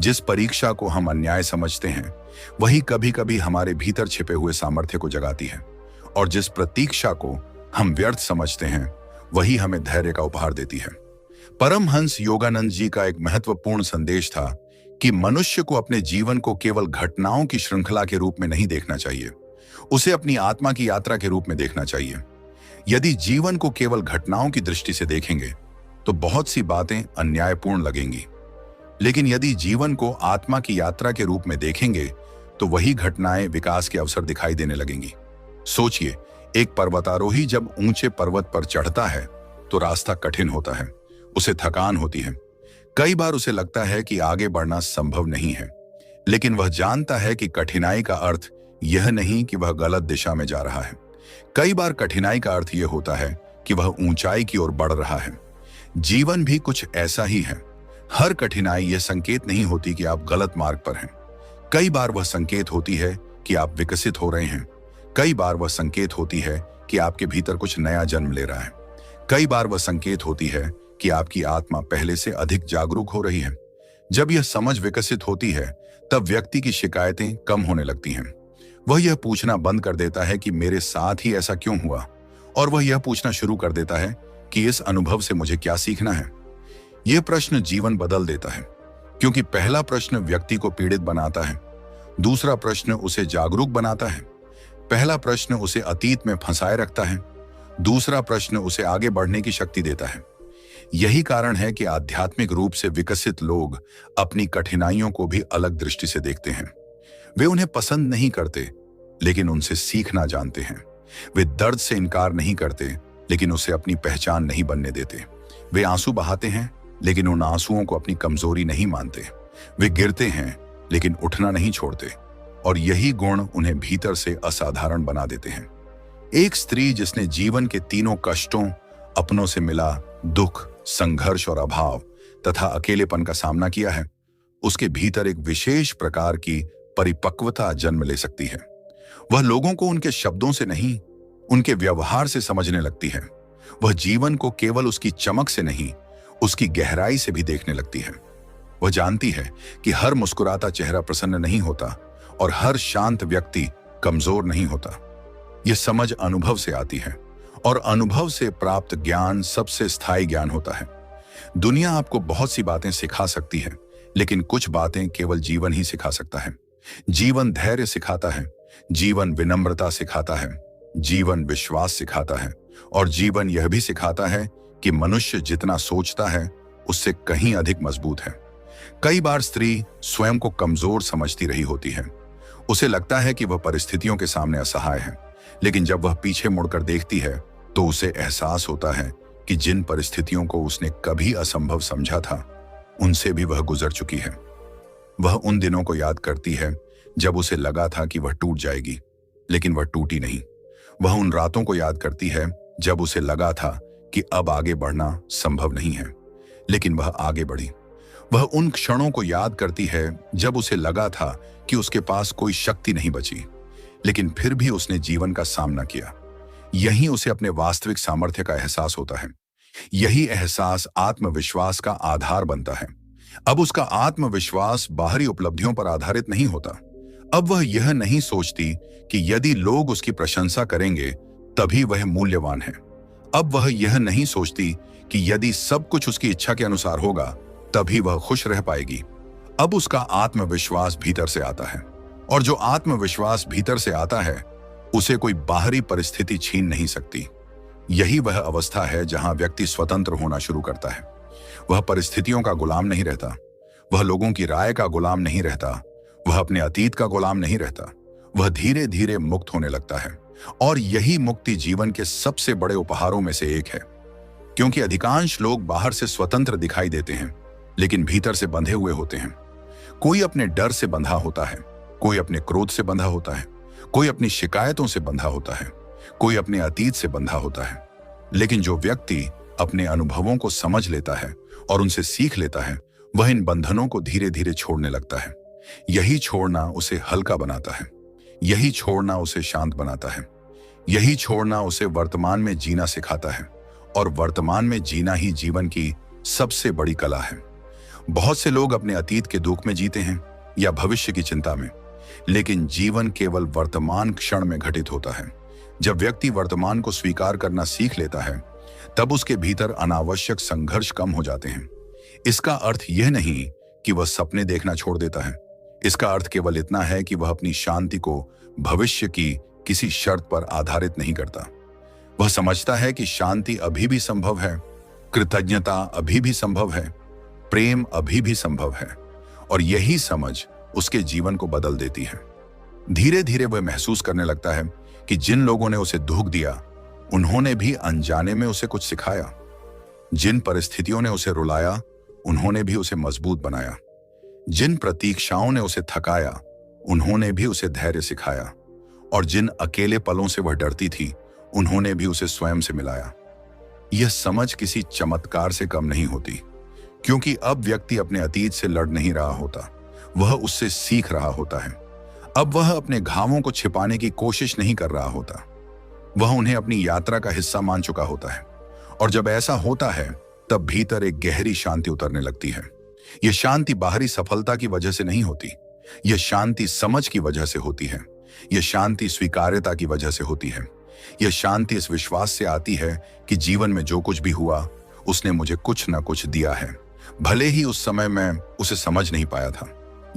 जिस परीक्षा को हम अन्याय समझते हैं वही कभी कभी हमारे भीतर छिपे हुए सामर्थ्य को जगाती है, और जिस प्रतीक्षा को हम व्यर्थ समझते हैं वही हमें धैर्य का उपहार देती है। परमहंस योगानंद जी का एक महत्वपूर्ण संदेश था कि मनुष्य को अपने जीवन को केवल घटनाओं की श्रृंखला के रूप में नहीं देखना चाहिए, उसे अपनी आत्मा की यात्रा के रूप में देखना चाहिए। यदि जीवन को केवल घटनाओं की दृष्टि से देखेंगे तो बहुत सी बातें अन्यायपूर्ण लगेंगी, लेकिन यदि जीवन को आत्मा की यात्रा के रूप में देखेंगे तो वही घटनाएं विकास के अवसर दिखाई देने लगेंगी। सोचिए, एक पर्वतारोही जब ऊंचे पर्वत पर चढ़ता है तो रास्ता कठिन होता है, उसे थकान होती है, कई बार उसे लगता है कि आगे बढ़ना संभव नहीं है। लेकिन वह जानता है कि कठिनाई का अर्थ यह नहीं कि वह गलत दिशा में जा रहा है। कई बार कठिनाई का अर्थ यह होता है कि वह ऊंचाई की ओर बढ़ रहा है। जीवन भी कुछ ऐसा ही है। हर कठिनाई यह संकेत नहीं होती कि आप गलत मार्ग पर हैं। कई बार वह संकेत होती है कि आप विकसित हो रहे हैं। कई बार वह संकेत होती है कि आपके भीतर कुछ नया जन्म ले रहा है। कई बार वह संकेत होती है कि आपकी आत्मा पहले से अधिक जागरूक हो रही है। जब यह समझ विकसित होती है तब व्यक्ति की शिकायतें कम होने लगती हैं। वह यह पूछना बंद कर देता है कि मेरे साथ ही ऐसा क्यों हुआ, और वह यह पूछना शुरू कर देता है कि इस अनुभव से मुझे क्या सीखना है। यह प्रश्न जीवन बदल देता है, क्योंकि पहला प्रश्न व्यक्ति को पीड़ित बनाता है, दूसरा प्रश्न उसे जागरूक बनाता है। पहला प्रश्न उसे अतीत में फंसाए रखता है, दूसरा प्रश्न उसे आगे बढ़ने की शक्ति देता है। यही कारण है कि आध्यात्मिक रूप से विकसित लोग अपनी कठिनाइयों को भी अलग दृष्टि से देखते हैं। वे उन्हें पसंद नहीं करते, लेकिन उनसे सीखना जानते हैं। वे दर्द से इनकार नहीं करते, लेकिन उसे अपनी पहचान नहीं बनने देते। वे आंसू बहाते हैं, लेकिन उन आंसुओं को अपनी कमजोरी नहीं मानते। वे गिरते हैं, लेकिन उठना नहीं छोड़ते, और यही गुण उन्हें भीतर से असाधारण बना देते हैं। एक स्त्री जिसने जीवन के तीनों कष्टों, अपनों से मिला दुख, संघर्ष और अभाव तथा अकेलेपन का सामना किया है, उसके भीतर एक विशेष प्रकार की परिपक्वता जन्म ले सकती है। वह लोगों को उनके शब्दों से नहीं, उनके व्यवहार से समझने लगती है। वह जीवन को केवल उसकी चमक से नहीं, उसकी गहराई से भी देखने लगती है। वह जानती है कि हर मुस्कुराता चेहरा प्रसन्न नहीं होता और हर शांत व्यक्ति कमजोर नहीं होता। यह समझ अनुभव से आती है, और अनुभव से प्राप्त ज्ञान सबसे स्थायी ज्ञान होता है। दुनिया आपको बहुत सी बातें सिखा सकती है, लेकिन कुछ बातें केवल जीवन ही सिखा सकता है। जीवन धैर्य सिखाता है, जीवन विनम्रता सिखाता है, जीवन विश्वास सिखाता है, और जीवन यह भी सिखाता है कि मनुष्य जितना सोचता है उससे कहीं अधिक मजबूत है। कई बार स्त्री स्वयं को कमजोर समझती रही होती है। उसे लगता है कि वह परिस्थितियों के सामने असहाय है, लेकिन जब वह पीछे मुड़कर देखती है तो उसे एहसास होता है कि जिन परिस्थितियों को उसने कभी असंभव समझा था उनसे भी वह गुजर चुकी है। वह उन दिनों को याद करती है जब उसे लगा था कि वह टूट जाएगी, लेकिन वह टूटी नहीं। वह उन रातों को याद करती है जब उसे लगा था कि अब आगे बढ़ना संभव नहीं है, लेकिन वह आगे बढ़ी। वह उन क्षणों को याद करती है जब उसे लगा था कि उसके पास कोई शक्ति नहीं बची, लेकिन फिर भी उसने जीवन का सामना किया। यही उसे अपने वास्तविक सामर्थ्य का एहसास होता है। यही एहसास आत्मविश्वास का आधार बनता है। अब उसका आत्मविश्वास बाहरी उपलब्धियों पर आधारित नहीं होता। अब वह यह नहीं सोचती कि यदि लोग उसकी प्रशंसा करेंगे तभी वह मूल्यवान है। अब वह यह नहीं सोचती कि यदि सब कुछ उसकी इच्छा के अनुसार होगा तभी वह खुश रह पाएगी। अब उसका आत्मविश्वास भीतर से आता है, और जो आत्मविश्वास भीतर से आता है उसे कोई बाहरी परिस्थिति छीन नहीं सकती। यही वह अवस्था है जहां व्यक्ति स्वतंत्र होना शुरू करता है। वह परिस्थितियों का गुलाम नहीं रहता, वह लोगों की राय का गुलाम नहीं रहता, वह अपने अतीत का गुलाम नहीं रहता। वह धीरे धीरे मुक्त होने लगता है, और यही मुक्ति जीवन के सबसे बड़े उपहारों में से एक है। क्योंकि अधिकांश लोग बाहर से स्वतंत्र दिखाई देते हैं, लेकिन भीतर से बंधे हुए होते हैं। कोई अपने डर से बंधा होता है, कोई अपने क्रोध से बंधा होता है, कोई अपनी शिकायतों से बंधा होता है, कोई अपने अतीत से बंधा होता है। लेकिन जो व्यक्ति अपने अनुभवों को समझ लेता है और उनसे सीख लेता है, वह इन बंधनों को धीरे धीरे छोड़ने लगता है। यही छोड़ना उसे हल्का बनाता है, यही छोड़ना उसे शांत बनाता है, यही छोड़ना उसे वर्तमान में जीना सिखाता है, और वर्तमान में जीना ही जीवन की सबसे बड़ी कला है। बहुत से लोग अपने अतीत के दुख में जीते हैं या भविष्य की चिंता में, लेकिन जीवन केवल वर्तमान क्षण में घटित होता है। जब व्यक्ति वर्तमान को स्वीकार करना सीख लेता है, तब उसके भीतर अनावश्यक संघर्ष कम हो जाते हैं। इसका अर्थ यह नहीं कि वह सपने देखना छोड़ देता है, इसका अर्थ केवल इतना है कि वह अपनी शांति को भविष्य की किसी शर्त पर आधारित नहीं करता। वह समझता है कि शांति अभी भी संभव है, कृतज्ञता अभी भी संभव है, प्रेम अभी भी संभव है, और यही समझ उसके जीवन को बदल देती है। धीरे धीरे वह महसूस करने लगता है कि जिन लोगों ने उसे दुख दिया, उन्होंने भी अनजाने में उसे कुछ सिखाया। जिन परिस्थितियों ने उसे रुलाया, उन्होंने भी उसे मजबूत बनाया। जिन प्रतीक्षाओं ने उसे थकाया, उन्होंने भी उसे धैर्य सिखाया। और जिन अकेले पलों से वह डरती थी, उन्होंने भी उसे स्वयं से मिलाया। यह समझ किसी चमत्कार से कम नहीं होती, क्योंकि अब व्यक्ति अपने अतीत से लड़ नहीं रहा होता, वह उससे सीख रहा होता है। अब वह अपने घावों को छिपाने की कोशिश नहीं कर रहा होता, वह उन्हें अपनी यात्रा का हिस्सा मान चुका होता है। और जब ऐसा होता है, तब भीतर एक गहरी शांति उतरने लगती है। यह शांति बाहरी सफलता की वजह से नहीं होती, यह शांति समझ की वजह से होती है, यह शांति स्वीकार्यता की वजह से होती है। यह शांति इस विश्वास से आती है कि जीवन में जो कुछ भी हुआ, उसने मुझे कुछ न कुछ दिया है, भले ही उस समय मैं उसे समझ नहीं पाया था।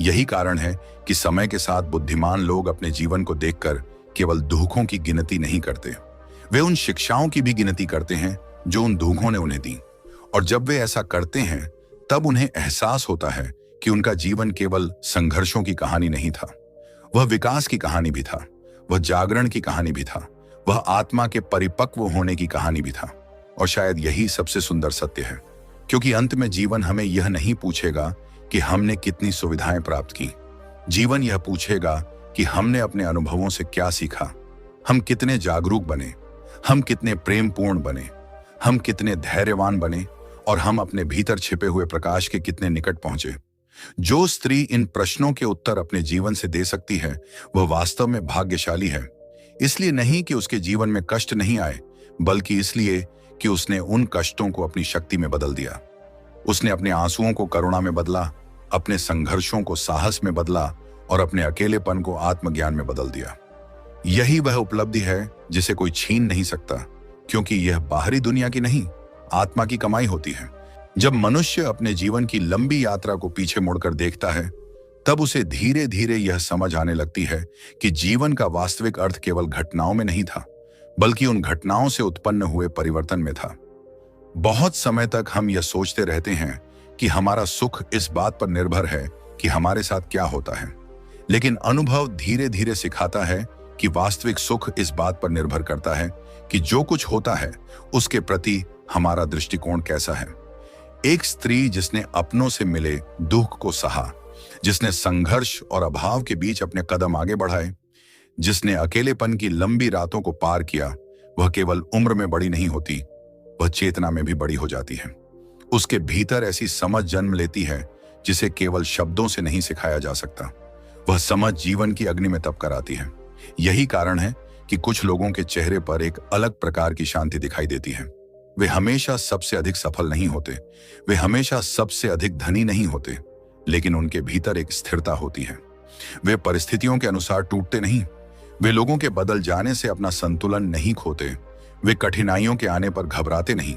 यही कारण है कि समय के साथ बुद्धिमान लोग अपने जीवन को देखकर केवल दुखों की गिनती नहीं करते, वे उन शिक्षाओं की भी गिनती करते हैं जो उन दुखों ने उन्हें दी। और जब वे ऐसा करते हैं, तब उन्हें एहसास होता है कि उनका जीवन केवल संघर्षों की कहानी नहीं था, वह विकास की कहानी भी था, वह जागरण की कहानी भी था, वह आत्मा के परिपक्व होने की कहानी भी था। और शायद यही सबसे सुंदर सत्य है, क्योंकि अंत में जीवन हमें यह नहीं पूछेगा कि हमने कितनी सुविधाएं प्राप्त की। जीवन यह पूछेगा कि हमने अपने अनुभवों से क्या सीखा, हम कितने जागरूक बने, हम कितने प्रेमपूर्ण बने, हम कितने धैर्यवान बने, और हम अपने भीतर छिपे हुए प्रकाश के कितने निकट पहुंचे। जो स्त्री इन प्रश्नों के उत्तर अपने जीवन से दे सकती है, वह वास्तव में भाग्यशाली है। इसलिए नहीं कि उसके जीवन में कष्ट नहीं आए, बल्कि इसलिए कि उसने उन कष्टों को अपनी शक्ति में बदल दिया। उसने अपने आंसुओं को करुणा में बदला, अपने संघर्षों को साहस में बदला, और अपने अकेलेपन को आत्मज्ञान में बदल दिया। यही वह उपलब्धि है जिसे कोई छीन नहीं सकता, क्योंकि यह बाहरी दुनिया की नहीं, आत्मा की कमाई होती है। जब मनुष्य अपने जीवन की लंबी यात्रा को पीछे मुड़कर देखता है, तब उसे धीरे धीरे यह समझ आने लगती है कि जीवन का वास्तविक अर्थ केवल घटनाओं में नहीं था, बल्कि उन घटनाओं से उत्पन्न हुए परिवर्तन में था। बहुत समय तक हम यह सोचते रहते हैं कि हमारा सुख इस बात पर निर्भर है कि हमारे साथ क्या होता है, लेकिन अनुभव धीरे धीरे सिखाता है कि वास्तविक सुख इस बात पर निर्भर करता है कि जो कुछ होता है उसके प्रति हमारा दृष्टिकोण कैसा है। एक स्त्री जिसने अपनों से मिले दुख को सहा, जिसने संघर्ष और अभाव के बीच अपने कदम आगे बढ़ाए, जिसने अकेलेपन की लंबी रातों को पार किया, वह केवल उम्र में बड़ी नहीं होती, वह चेतना में भी बड़ी हो जाती है। उसके भीतर ऐसी समझ जन्म लेती है जिसे केवल शब्दों से नहीं सिखाया जा सकता। वह समझ जीवन की अग्नि में तप कर आती है। यही कारण है कि कुछ लोगों के चेहरे पर एक अलग प्रकार की शांति दिखाई देती है। वे हमेशा सबसे अधिक सफल नहीं होते, वे हमेशा सबसे अधिक धनी नहीं होते, लेकिन उनके भीतर एक स्थिरता होती है। वे परिस्थितियों के अनुसार टूटते नहीं, वे लोगों के बदल जाने से अपना संतुलन नहीं खोते, वे कठिनाइयों के आने पर घबराते नहीं,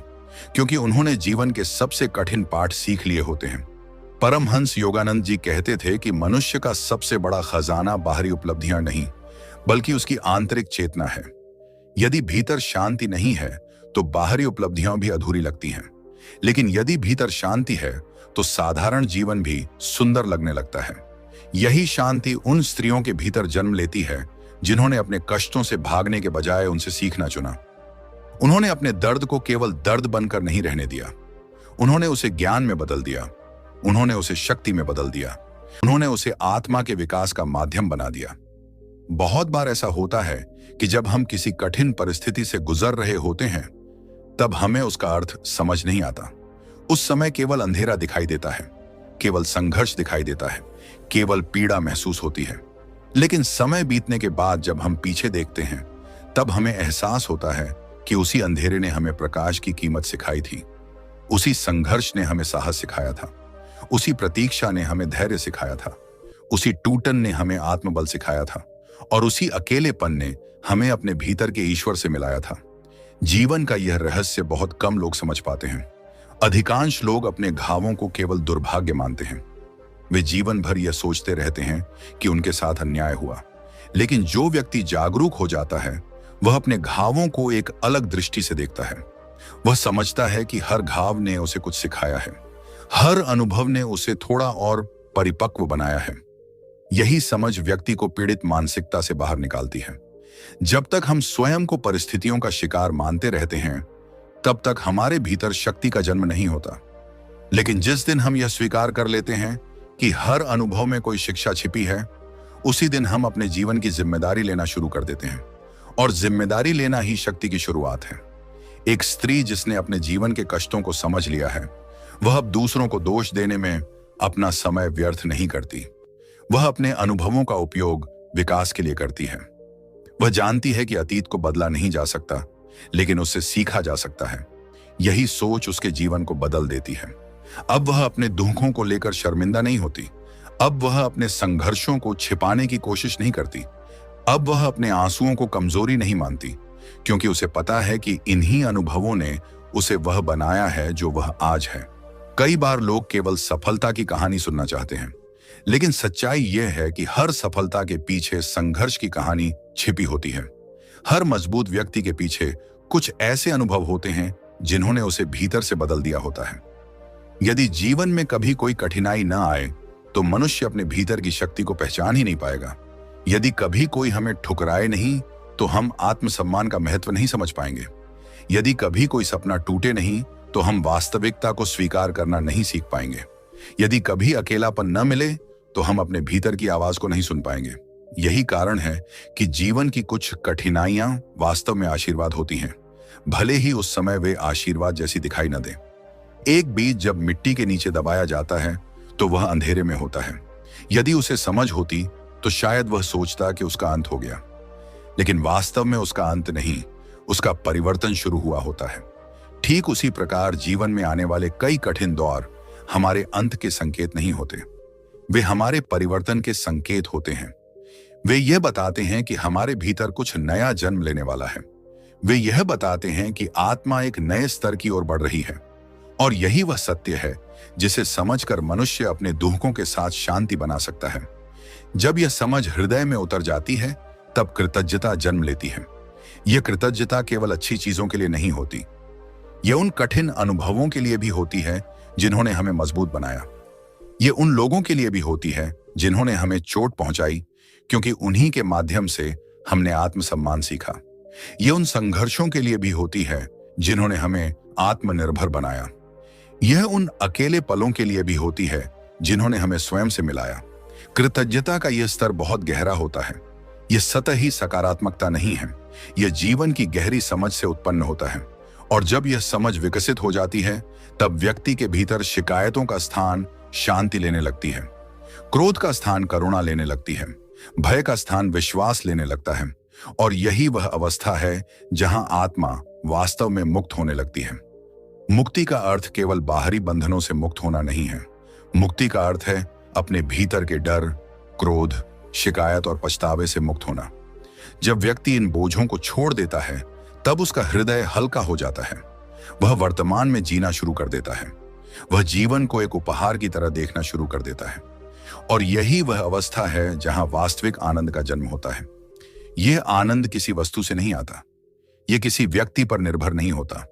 क्योंकि उन्होंने जीवन के सबसे कठिन पाठ सीख लिए होते हैं। परमहंस योगानंद जी कहते थे कि मनुष्य का सबसे बड़ा खजाना बाहरी उपलब्धियां नहीं, बल्कि उसकी आंतरिक चेतना है। यदि भीतर शांति नहीं है तो बाहरी उपलब्धियां भी अधूरी लगती हैं, लेकिन यदि भीतर शांति है तो साधारण जीवन भी सुंदर लगने लगता है। यही शांति उन स्त्रियों के भीतर जन्म लेती है जिन्होंने अपने कष्टों से भागने के बजाय उनसे सीखना चुना। उन्होंने अपने दर्द को केवल दर्द बनकर नहीं रहने दिया, उन्होंने उसे ज्ञान में बदल दिया, उन्होंने उसे शक्ति में बदल दिया, उन्होंने उसे आत्मा के विकास का माध्यम बना दिया। बहुत बार ऐसा होता है कि जब हम किसी कठिन परिस्थिति से गुजर रहे होते हैं, तब हमें उसका अर्थ समझ नहीं आता। उस समय केवल अंधेरा दिखाई देता है, केवल संघर्ष दिखाई देता है, केवल पीड़ा महसूस होती है। लेकिन समय बीतने के बाद जब हम पीछे देखते हैं, तब हमें एहसास होता है कि उसी अंधेरे ने हमें प्रकाश की कीमत सिखाई थी, उसी संघर्ष ने हमें साहस सिखाया था, उसी प्रतीक्षा ने हमें धैर्य सिखाया था, उसी टूटन ने हमें आत्मबल सिखाया था, और उसी अकेलेपन ने हमें अपने भीतर के ईश्वर से मिलाया था। जीवन का यह रहस्य बहुत कम लोग समझ पाते हैं। अधिकांश लोग अपने घावों को केवल दुर्भाग्य मानते हैं। वे जीवन भर यह सोचते रहते हैं कि उनके साथ अन्याय हुआ। लेकिन जो व्यक्ति जागरूक हो जाता है, वह अपने घावों को एक अलग दृष्टि से देखता है। वह समझता है कि हर घाव ने उसे कुछ सिखाया है, हर अनुभव ने उसे थोड़ा और परिपक्व बनाया है। यही समझ व्यक्ति को पीड़ित मानसिकता से बाहर निकालती है। जब तक हम स्वयं को परिस्थितियों का शिकार मानते रहते हैं, तब तक हमारे भीतर शक्ति का जन्म नहीं होता। लेकिन जिस दिन हम यह स्वीकार कर लेते हैं कि हर अनुभव में कोई शिक्षा छिपी है, उसी दिन हम अपने जीवन की जिम्मेदारी लेना शुरू कर देते हैं। और जिम्मेदारी लेना ही शक्ति की शुरुआत है। एक स्त्री जिसने अपने जीवन के कष्टों को समझ लिया है, वह अब दूसरों को दोष देने में अपना समय व्यर्थ नहीं करती। वह अपने अनुभवों का उपयोग विकास के लिए करती है। वह जानती है कि अतीत को बदला नहीं जा सकता, लेकिन उससे सीखा जा सकता है। यही सोच उसके जीवन को बदल देती है। अब वह अपने दुखों को लेकर शर्मिंदा नहीं होती। अब वह अपने संघर्षों को छिपाने की कोशिश नहीं करती। अब वह अपने आंसुओं को कमजोरी नहीं मानती, क्योंकि उसे पता है कि इन्हीं अनुभवों ने उसे वह बनाया है जो वह आज है। कई बार लोग केवल सफलता की कहानी सुनना चाहते हैं, लेकिन सच्चाई यह है कि हर सफलता के पीछे संघर्ष की कहानी छिपी होती है। हर मजबूत व्यक्ति के पीछे कुछ ऐसे अनुभव होते हैं जिन्होंने उसे भीतर से बदल दिया होता है। यदि जीवन में कभी कोई कठिनाई न आए, तो मनुष्य अपने भीतर की शक्ति को पहचान ही नहीं पाएगा। यदि कभी कोई हमें ठुकराए नहीं, तो हम आत्मसम्मान का महत्व नहीं समझ पाएंगे। यदि कभी कोई सपना टूटे नहीं, तो हम वास्तविकता को स्वीकार करना नहीं सीख पाएंगे। यदि कभी अकेलापन न मिले, तो हम अपने भीतर की आवाज को नहीं सुन पाएंगे। यही कारण है कि जीवन की कुछ कठिनाइयां वास्तव में आशीर्वाद होती हैं, भले ही उस समय वे आशीर्वाद जैसी दिखाई न दें। एक बीज जब मिट्टी के नीचे दबाया जाता है, तो वह अंधेरे में होता है। यदि उसे समझ होती, तो शायद वह सोचता कि उसका अंत हो गया। लेकिन वास्तव में उसका अंत नहीं, उसका परिवर्तन शुरू हुआ होता है। ठीक उसी प्रकार जीवन में आने वाले कई कठिन दौर हमारे अंत के संकेत नहीं होते, वे हमारे परिवर्तन के संकेत होते हैं। वे यह बताते हैं कि हमारे भीतर कुछ नया जन्म लेने वाला है। वे यह बताते हैं कि आत्मा एक नए स्तर की ओर बढ़ रही है। और यही वह सत्य है जिसे समझकर मनुष्य अपने दुखों के साथ शांति बना सकता है। जब यह समझ हृदय में उतर जाती है, तब कृतज्ञता जन्म लेती है। यह कृतज्ञता केवल अच्छी चीजों के लिए नहीं होती, यह उन कठिन अनुभवों के लिए भी होती है जिन्होंने हमें मजबूत बनाया। यह उन लोगों के लिए भी होती है जिन्होंने हमें चोट पहुंचाई, क्योंकि उन्हीं के माध्यम से हमने आत्मसम्मान सीखा। यह उन संघर्षों के लिए भी होती है जिन्होंने हमें आत्मनिर्भर बनाया। यह उन अकेले पलों के लिए भी होती है जिन्होंने हमें स्वयं से मिलाया। कृतज्ञता का यह स्तर बहुत गहरा होता है। यह सतही सकारात्मकता नहीं है, यह जीवन की गहरी समझ से उत्पन्न होता है। और जब यह समझ विकसित हो जाती है, तब व्यक्ति के भीतर शिकायतों का स्थान शांति लेने लगती है, क्रोध का स्थान करुणा लेने लगती है, भय का स्थान विश्वास लेने लगता है। और यही वह अवस्था है जहां आत्मा वास्तव में मुक्त होने लगती है। मुक्ति का अर्थ केवल बाहरी बंधनों से मुक्त होना नहीं है। मुक्ति का अर्थ है अपने भीतर के डर, क्रोध, शिकायत और पछतावे से मुक्त होना। जब व्यक्ति इन बोझों को छोड़ देता है, तब उसका हृदय हल्का हो जाता है। वह वर्तमान में जीना शुरू कर देता है। वह जीवन को एक उपहार की तरह देखना शुरू कर देता है। और यही वह अवस्था है जहां वास्तविक आनंद का जन्म होता है। यह आनंद किसी वस्तु से नहीं आता, यह किसी व्यक्ति पर निर्भर नहीं होता,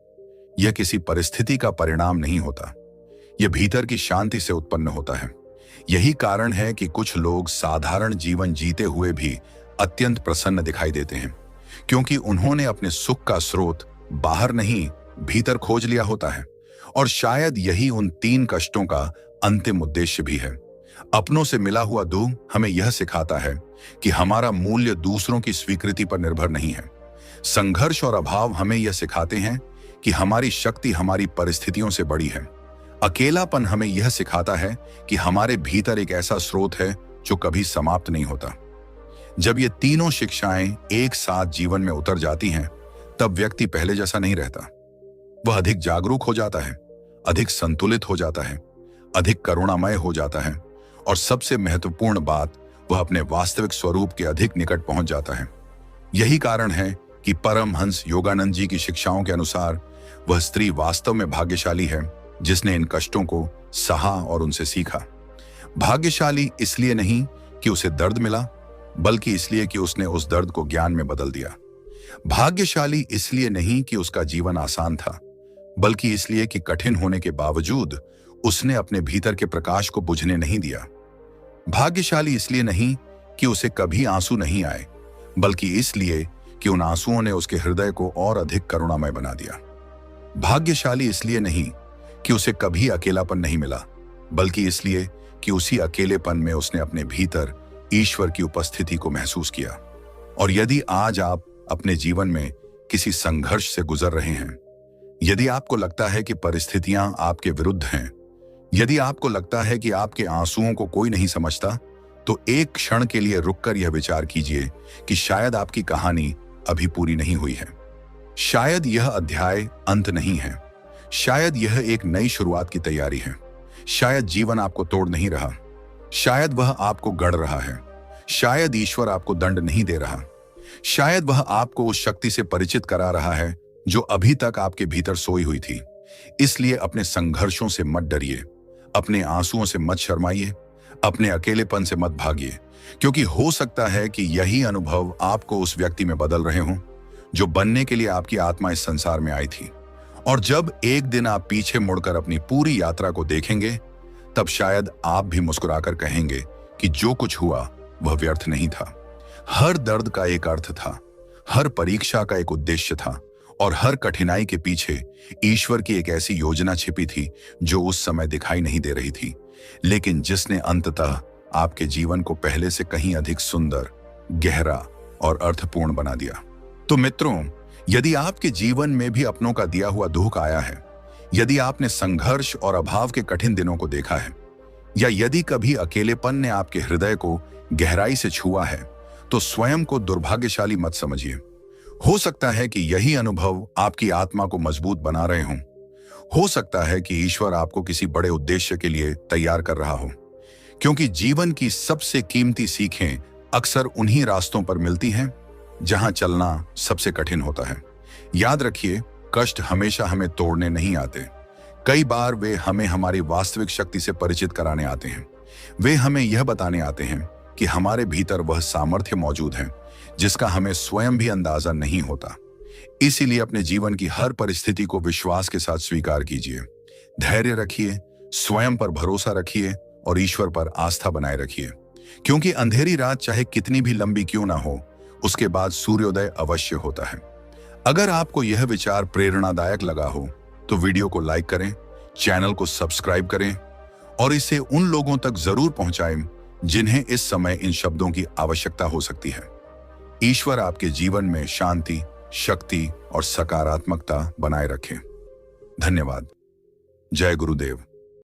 यह किसी परिस्थिति का परिणाम नहीं होता। यह भीतर की शांति से उत्पन्न होता है। यही कारण है कि कुछ लोग साधारण जीवन जीते हुए भी अत्यंत प्रसन्न दिखाई देते हैं, क्योंकि उन्होंने अपने सुख का स्रोत बाहर नहीं, भीतर खोज लिया होता है। और शायद यही उन 3 कष्टों का अंतिम उद्देश्य भी है। अपनों से मिला हुआ दुख हमें यह सिखाता है कि हमारा मूल्य दूसरों की स्वीकृति पर निर्भर नहीं है। संघर्ष और अभाव हमें यह सिखाते हैं कि हमारी शक्ति हमारी परिस्थितियों से बड़ी है। अकेलापन हमें यह सिखाता है कि हमारे भीतर एक ऐसा स्रोत है जो कभी समाप्त नहीं होता। जब ये तीनों शिक्षाएं एक साथ जीवन में उतर जाती हैं, तब व्यक्ति पहले जैसा नहीं रहता। वह अधिक जागरूक हो जाता है, अधिक संतुलित हो जाता है, अधिक करुणामय हो जाता है, और सबसे महत्वपूर्ण बात, वह अपने वास्तविक स्वरूप के अधिक निकट पहुंच जाता है। यही कारण है कि परमहंस योगानंद जी की शिक्षाओं के अनुसार वह स्त्री वास्तव में भाग्यशाली है जिसने इन कष्टों को सहा और उनसे सीखा। भाग्यशाली इसलिए नहीं कि उसे दर्द मिला, बल्कि इसलिए कि उसने उस दर्द को ज्ञान में बदल दिया। भाग्यशाली इसलिए नहीं कि उसका जीवन आसान था, बल्कि इसलिए कि कठिन होने के बावजूद उसने अपने भीतर के प्रकाश को बुझने नहीं दिया। भाग्यशाली इसलिए नहीं कि उसे कभी आंसू नहीं आए, बल्कि इसलिए कि उन आंसुओं ने उसके हृदय को और अधिक करुणामय बना दिया। भाग्यशाली इसलिए नहीं कि उसे कभी अकेलापन नहीं मिला, बल्कि इसलिए कि उसी अकेलेपन में उसने अपने भीतर ईश्वर की उपस्थिति को महसूस किया। और यदि आज आप अपने जीवन में किसी संघर्ष से गुजर रहे हैं, यदि आपको लगता है कि परिस्थितियां आपके विरुद्ध हैं, यदि आपको लगता है कि आपके आंसुओं को कोई नहीं समझता, तो एक क्षण के लिए रुककर यह विचार कीजिए कि शायद आपकी कहानी अभी पूरी नहीं हुई है। शायद यह अध्याय अंत नहीं है। शायद यह एक नई शुरुआत की तैयारी है। शायद जीवन आपको तोड़ नहीं रहा। शायद वह आपको गढ़ रहा है। शायद ईश्वर आपको दंड नहीं दे रहा। शायद वह आपको उस शक्ति से परिचित करा रहा है जो अभी तक आपके भीतर सोई हुई थी। इसलिए अपने संघर्षों से मत डरिए, अपने आंसुओं से मत शर्माइए, अपने अकेलेपन से मत भागिए, क्योंकि हो सकता है कि यही अनुभव आपको उस व्यक्ति में बदल रहे हों जो बनने के लिए आपकी आत्मा इस संसार में आई थी। और जब एक दिन आप पीछे मुड़कर अपनी पूरी यात्रा को देखेंगे, तब शायद आप भी मुस्कुराकर कहेंगे कि जो कुछ हुआ वह व्यर्थ नहीं था। हर दर्द का एक अर्थ था, हर परीक्षा का एक उद्देश्य था, और हर कठिनाई के पीछे ईश्वर की एक ऐसी योजना छिपी थी जो उस समय दिखाई नहीं दे रही थी, लेकिन जिसने अंततः आपके जीवन को पहले से कहीं अधिक सुंदर, गहरा और अर्थपूर्ण बना दिया। तो मित्रों, यदि आपके जीवन में भी अपनों का दिया हुआ दुख आया है, यदि आपने संघर्ष और अभाव के कठिन दिनों को देखा है, या यदि कभी अकेलेपन ने आपके हृदय को गहराई से छुआ है, तो स्वयं को दुर्भाग्यशाली मत समझिए। हो सकता है कि यही अनुभव आपकी आत्मा को मजबूत बना रहे हों। हो सकता है कि ईश्वर आपको किसी बड़े उद्देश्य के लिए तैयार कर रहा हो, क्योंकि जीवन की सबसे कीमती सीखें अक्सर उन्हीं रास्तों पर मिलती हैं जहां चलना सबसे कठिन होता है। याद रखिए, कष्ट हमेशा हमें तोड़ने नहीं आते। कई बार वे हमें हमारी वास्तविक शक्ति से परिचित कराने आते हैं। वे हमें यह बताने आते हैं कि हमारे भीतर वह सामर्थ्य मौजूद है जिसका हमें स्वयं भी अंदाजा नहीं होता। इसीलिए अपने जीवन की हर परिस्थिति को विश्वास के साथ स्वीकार कीजिए, धैर्य रखिए, स्वयं पर भरोसा रखिए और ईश्वर पर आस्था बनाए रखिए, क्योंकि अंधेरी रात चाहे कितनी भी लंबी क्यों ना हो, उसके बाद सूर्योदय अवश्य होता है। अगर आपको यह विचार प्रेरणादायक लगा हो तो वीडियो को लाइक करें, चैनल को सब्सक्राइब करें और इसे उन लोगों तक जरूर पहुंचाएं जिन्हें इस समय इन शब्दों की आवश्यकता हो सकती है। ईश्वर आपके जीवन में शांति, शक्ति और सकारात्मकता बनाए रखें। धन्यवाद। जय गुरुदेव।